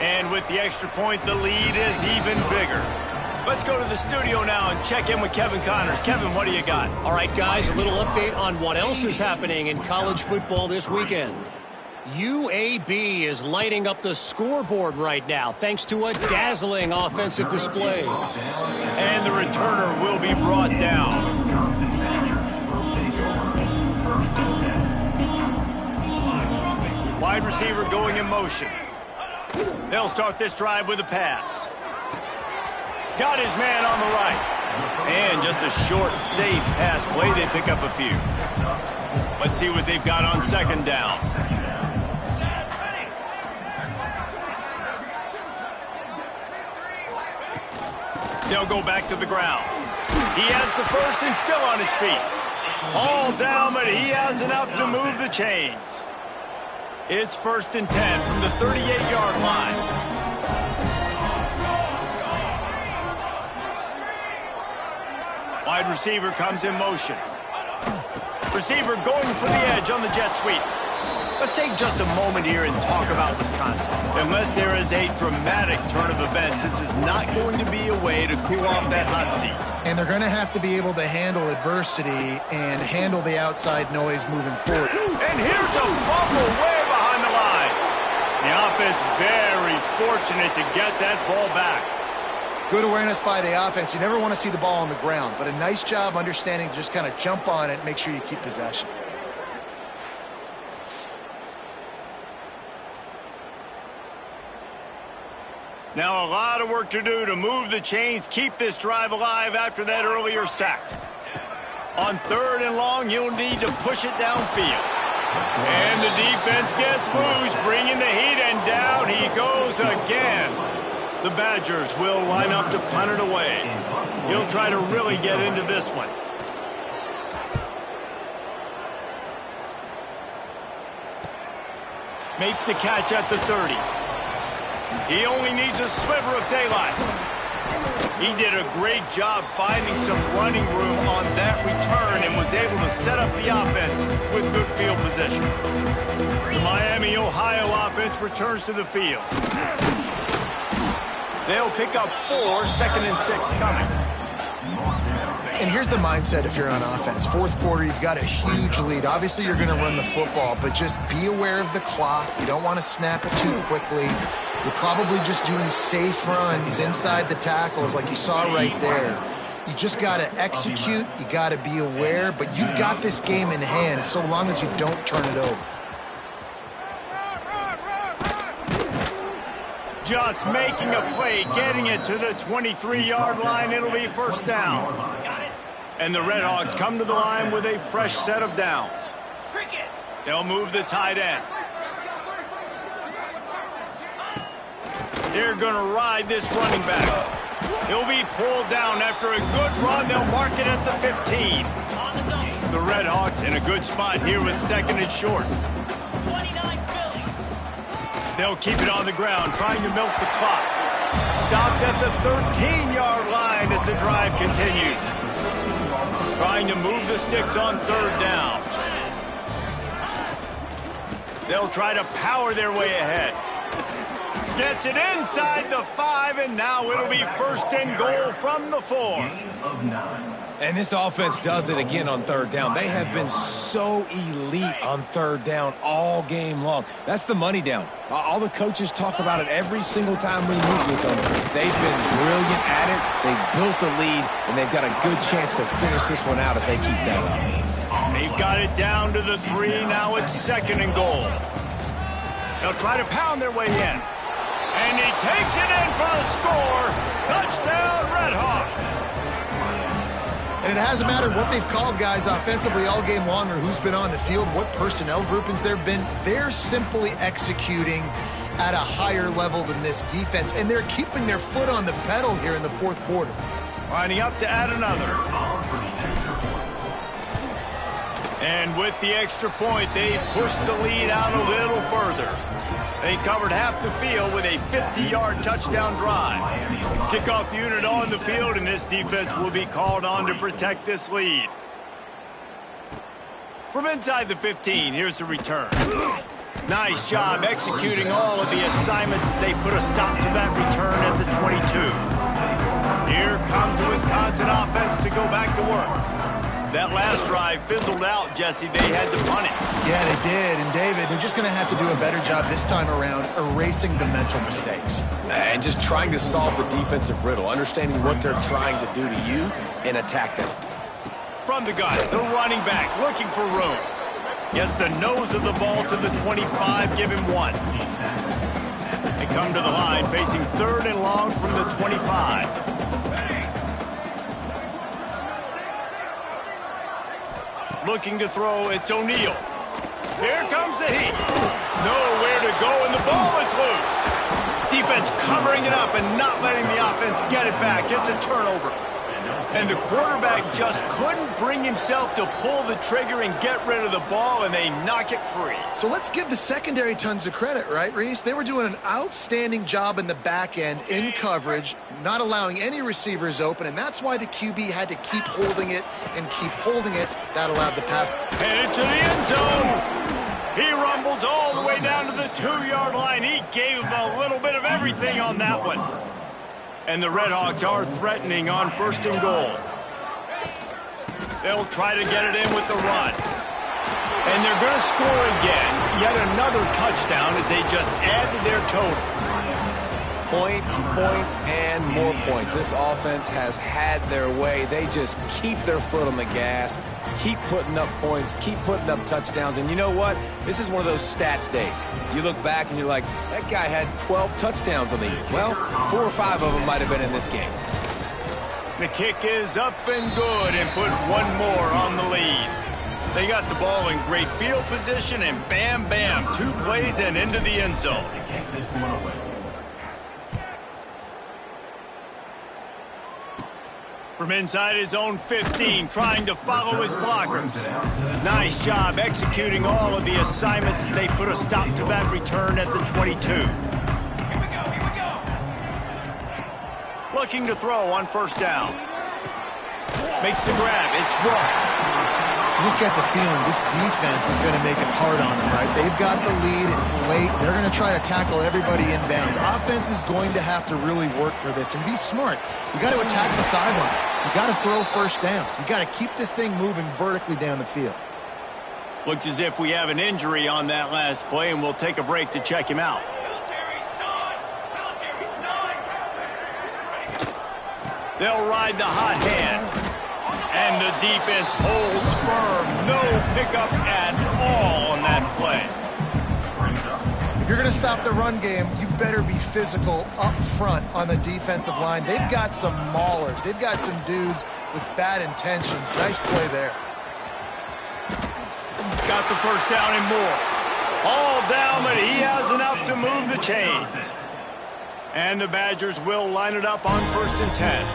And with the extra point, the lead is even bigger. Let's go to the studio now and check in with Kevin Connors. Kevin, what do you got? All right, guys, a little update on what else is happening in college football this weekend. UAB is lighting up the scoreboard right now thanks to a dazzling offensive display. And the returner will be brought down. Wide receiver going in motion. They'll start this drive with a pass. Got his man on the right. And just a short, safe pass play. They pick up a few. Let's see what they've got on 2nd down. They'll go back to the ground. He has the first and still on his feet. All down, but he has enough to move the chains. It's 1st and 10 from the 38-yard line. Wide receiver comes in motion. Receiver going for the edge on the jet sweep. Let's take just a moment here and talk about Wisconsin. Unless there is a dramatic turn of events, this is not going to be a way to cool off that hot seat. And they're going to have to be able to handle adversity and handle the outside noise moving forward. And here's a fumble way behind the line. The offense very fortunate to get that ball back. Good awareness by the offense. You never want to see the ball on the ground, but a nice job understanding to just kind of jump on it and make sure you keep possession. Now a lot of work to do to move the chains, keep this drive alive after that earlier sack. On 3rd and long, he'll need to push it downfield. And the defense gets loose, bringing the heat, and down he goes again. The Badgers will line up to punt it away. He'll try to really get into this one. Makes the catch at the 30. He only needs a sliver of daylight. He did a great job finding some running room on that return and was able to set up the offense with good field position. The Miami, Ohio offense returns to the field. They'll pick up 4, 2nd and 6 coming. And here's the mindset if you're on offense. Fourth quarter, you've got a huge lead. Obviously, you're going to run the football, but just be aware of the clock. You don't want to snap it too quickly. You're probably just doing safe runs inside the tackles like you saw right there. You just got to execute. You got to be aware, but you've got this game in hand so long as you don't turn it over. Just making a play, getting it to the 23-yard line. It'll be first down. And the Redhawks come to the line with a fresh set of downs. They'll move the tight end. They're going to ride this running back. He'll be pulled down after a good run. They'll mark it at the 15. The Redhawks in a good spot here with 2nd and short. They'll keep it on the ground, trying to milk the clock. Stopped at the 13-yard line as the drive continues. Trying to move the sticks on 3rd down. They'll try to power their way ahead. Gets it inside the 5, and now it'll be 1st and goal from the 4. And this offense does it again on 3rd down. They have been so elite on 3rd down all game long. That's the money down. All the coaches talk about it every single time we meet with them. They've been brilliant at it. They've built the lead, and they've got a good chance to finish this one out if they keep that up. They've got it down to the 3. Now it's 2nd and goal. They'll try to pound their way in. And he takes it in for a score. Touchdown, Redhawks. And it hasn't mattered what they've called guys offensively all game long or who's been on the field, what personnel groupings there have been. They're simply executing at a higher level than this defense, and they're keeping their foot on the pedal here in the 4th quarter. Lining up to add another. And with the extra point, they push the lead out a little further. They covered half the field with a 50-yard touchdown drive. Kickoff unit on the field, and this defense will be called on to protect this lead. From inside the 15, here's the return. Nice job executing all of the assignments as they put a stop to that return at the 22. Here comes the Wisconsin offense to go back to work. That last drive fizzled out, Jesse. They had to punt it. Yeah, they did. And, David, they're just going to have to do a better job this time around erasing the mental mistakes. And just trying to solve the defensive riddle, understanding what they're trying to do to you and attack them. From the gun, the running back looking for room. Gets the nose of the ball to the 25, give him 1. They come to the line facing 3rd and long from the 25. Looking to throw, it's O'Neal. Here comes the heat. Nowhere to go, and the ball is loose. Defense covering it up and not letting the offense get it back. It's a turnover. And the quarterback just couldn't bring himself to pull the trigger and get rid of the ball, and they knock it free. So let's give the secondary tons of credit, right, Reese? They were doing an outstanding job in the back end, in coverage, not allowing any receivers open, and that's why the QB had to keep holding it and keep holding it. That allowed the pass. Headed to the end zone. He rumbles all the way down to the 2-yard line. He gave him a little bit of everything on that one. And the Redhawks are threatening on 1st and goal. They'll try to get it in with the run. And they're going to score again. Yet another touchdown as they just add to their total. Points, points, and more points. This offense has had their way. They just keep their foot on the gas, keep putting up points, keep putting up touchdowns. And you know what? This is one of those stats days. You look back and you're like, that guy had 12 touchdowns on the year. Well, 4 or 5 of them might have been in this game. The kick is up and good and put 1 more on the lead. They got the ball in great field position and bam, bam, 2 plays and into the end zone. From inside his own 15, trying to follow his blockers. Nice job executing all of the assignments as they put a stop to that return at the 22. looking to throw on first down. Makes the grab. It's Brooks. You just get the feeling this defense is going to make it hard on them, right? They've got the lead. It's late. They're going to try to tackle everybody inbounds. Offense is going to have to really work for this and be smart. You got to attack the sidelines. You got to throw first downs. You got to keep this thing moving vertically down the field. Looks as if we have an injury on that last play, and we'll take a break to check him out. They'll ride the hot hand. And the defense holds firm. No pickup at all on that play. If you're going to stop the run game, you better be physical up front on the defensive line. They've got some maulers. They've got some dudes with bad intentions. Nice play there. Got the first down and more. All down, but he has enough to move the chains. And the Badgers will line it up on 1st and 10.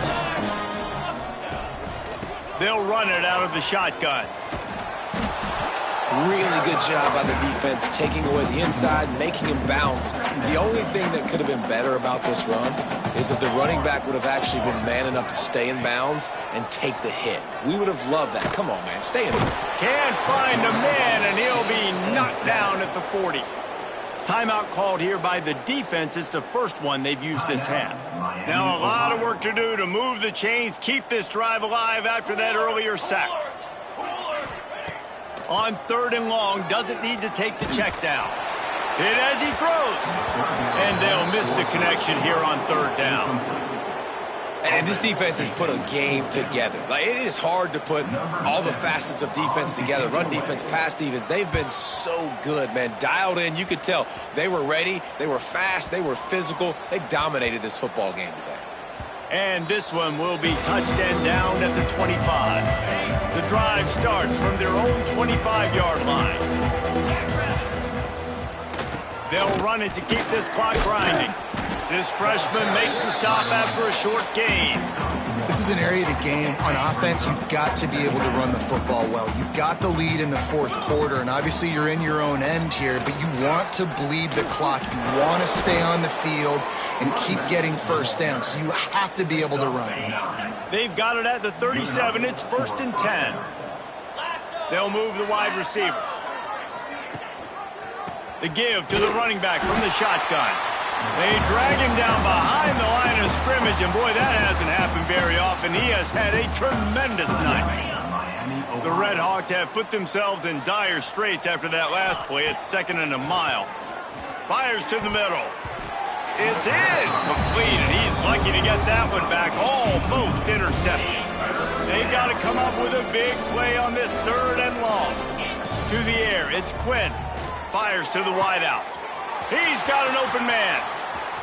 They'll run it out of the shotgun. Really good job by the defense, taking away the inside, making him bounce. The only thing that could have been better about this run is if the running back would have actually been man enough to stay in bounds and take the hit. We would have loved that. Come on, man, stay in there. Can't find a man, and he'll be knocked down at the 40. Timeout called here by the defense. It's the first one they've used this half. Now a lot of work to do to move the chains, keep this drive alive after that earlier sack. On 3rd and long, doesn't need to take the check down. Hit as he throws. And they'll miss the connection here on 3rd down. And this defense has put a game together. Like, it is hard to put all the facets of defense together. Run defense, pass defense. They've been so good, man. Dialed in. You could tell they were ready. They were fast. They were physical. They dominated this football game today. And this one will be touched and down at the 25. The drive starts from their own 25-yard line. They'll run it to keep this clock grinding. This freshman makes the stop after a short gain. This is an area of the game on offense you've got to be able to run the football well. You've got the lead in the 4th quarter, and obviously you're in your own end here, but you want to bleed the clock. You want to stay on the field and keep getting first down, so you have to be able to run. They've got it at the 37. It's 1st and 10. They'll move the wide receiver. The give to the running back from the shotgun. They drag him down behind the line of scrimmage, and boy, that hasn't happened very often. He has had a tremendous night. The Red Hawks have put themselves in dire straits after that last play. It's 2nd and a mile. Fires to the middle. It's in. Complete, and he's lucky to get that one back. Almost intercepted. They've got to come up with a big play on this 3rd and long. To the air, it's Quinn. Fires to the wideout. He's got an open man.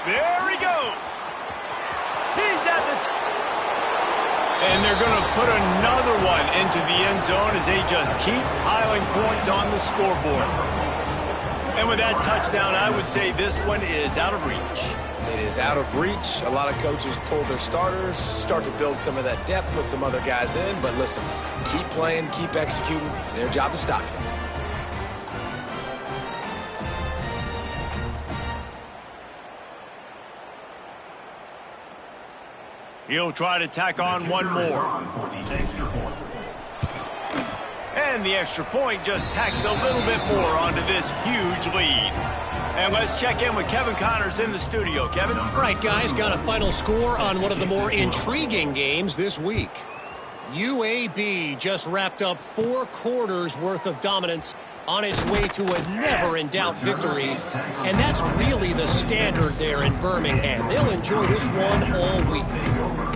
There he goes. He's at the and they're going to put another one into the end zone as they just keep piling points on the scoreboard. And with that touchdown, I would say this one is out of reach. It is out of reach. A lot of coaches pull their starters, start to build some of that depth, put some other guys in. But listen, keep playing, keep executing. Their job is stop you. He'll try to tack on one more. And the extra point just tacks a little bit more onto this huge lead. And let's check in with Kevin Connors in the studio. Kevin? Right, guys, got a final score on one of the more intriguing games this week. UAB just wrapped up 4 quarters worth of dominance on its way to a never-in-doubt victory. And that's really the standard there in Birmingham. They'll enjoy this one all week.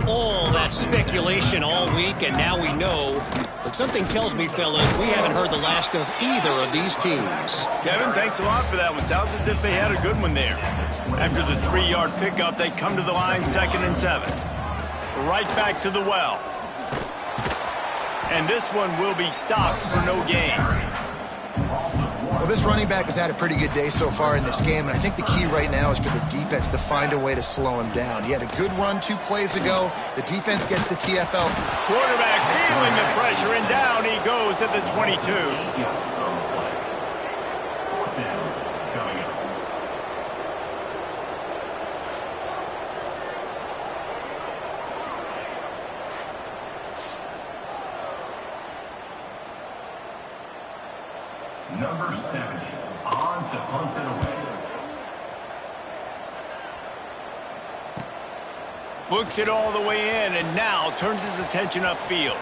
All that speculation all week, and now we know. But something tells me, fellas, we haven't heard the last of either of these teams. Kevin, thanks a lot for that one. Sounds as if they had a good one there. After the 3-yard pickup, they come to the line 2nd and 7. Right back to the well. And this one will be stopped for no gain. Well, this running back has had a pretty good day so far in this game, and I think the key right now is for the defense to find a way to slow him down. He had a good run 2 plays ago. The defense gets the TFL. Quarterback feeling the pressure, and down he goes at the 22. Number 70. On to punt it away. Looks it all the way in and now turns his attention upfield.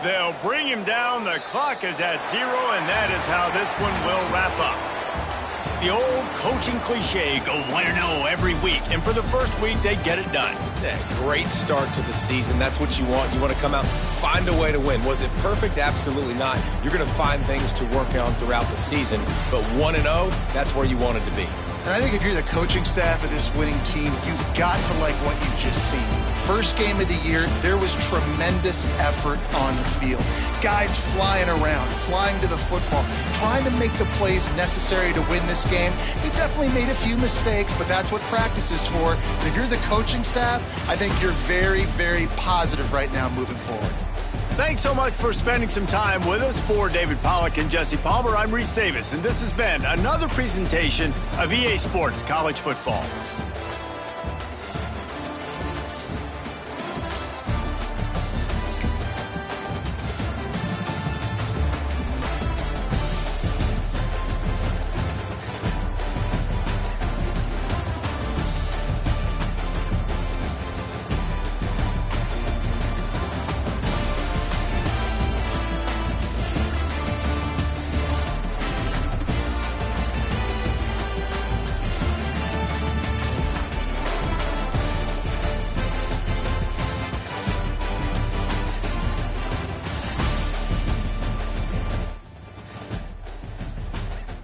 They'll bring him down. The clock is at 0, and that is how this one will wrap up. The old coaching cliche, go 1-0 every week, and for the first week, they get it done. Yeah, great start to the season. That's what you want. You want to come out, find a way to win. Was it perfect? Absolutely not. You're going to find things to work on throughout the season, but 1-0, that's where you wanted to be. And I think if you're the coaching staff of this winning team, you've got to like what you've just seen. First game of the year, there was tremendous effort on the field. Guys flying around, flying to the football, trying to make the plays necessary to win this game. He definitely made a few mistakes, but that's what practice is for. And if you're the coaching staff, I think you're very, very positive right now moving forward. Thanks so much for spending some time with us. For David Pollack and Jesse Palmer, I'm Reese Davis, and this has been another presentation of EA Sports College Football.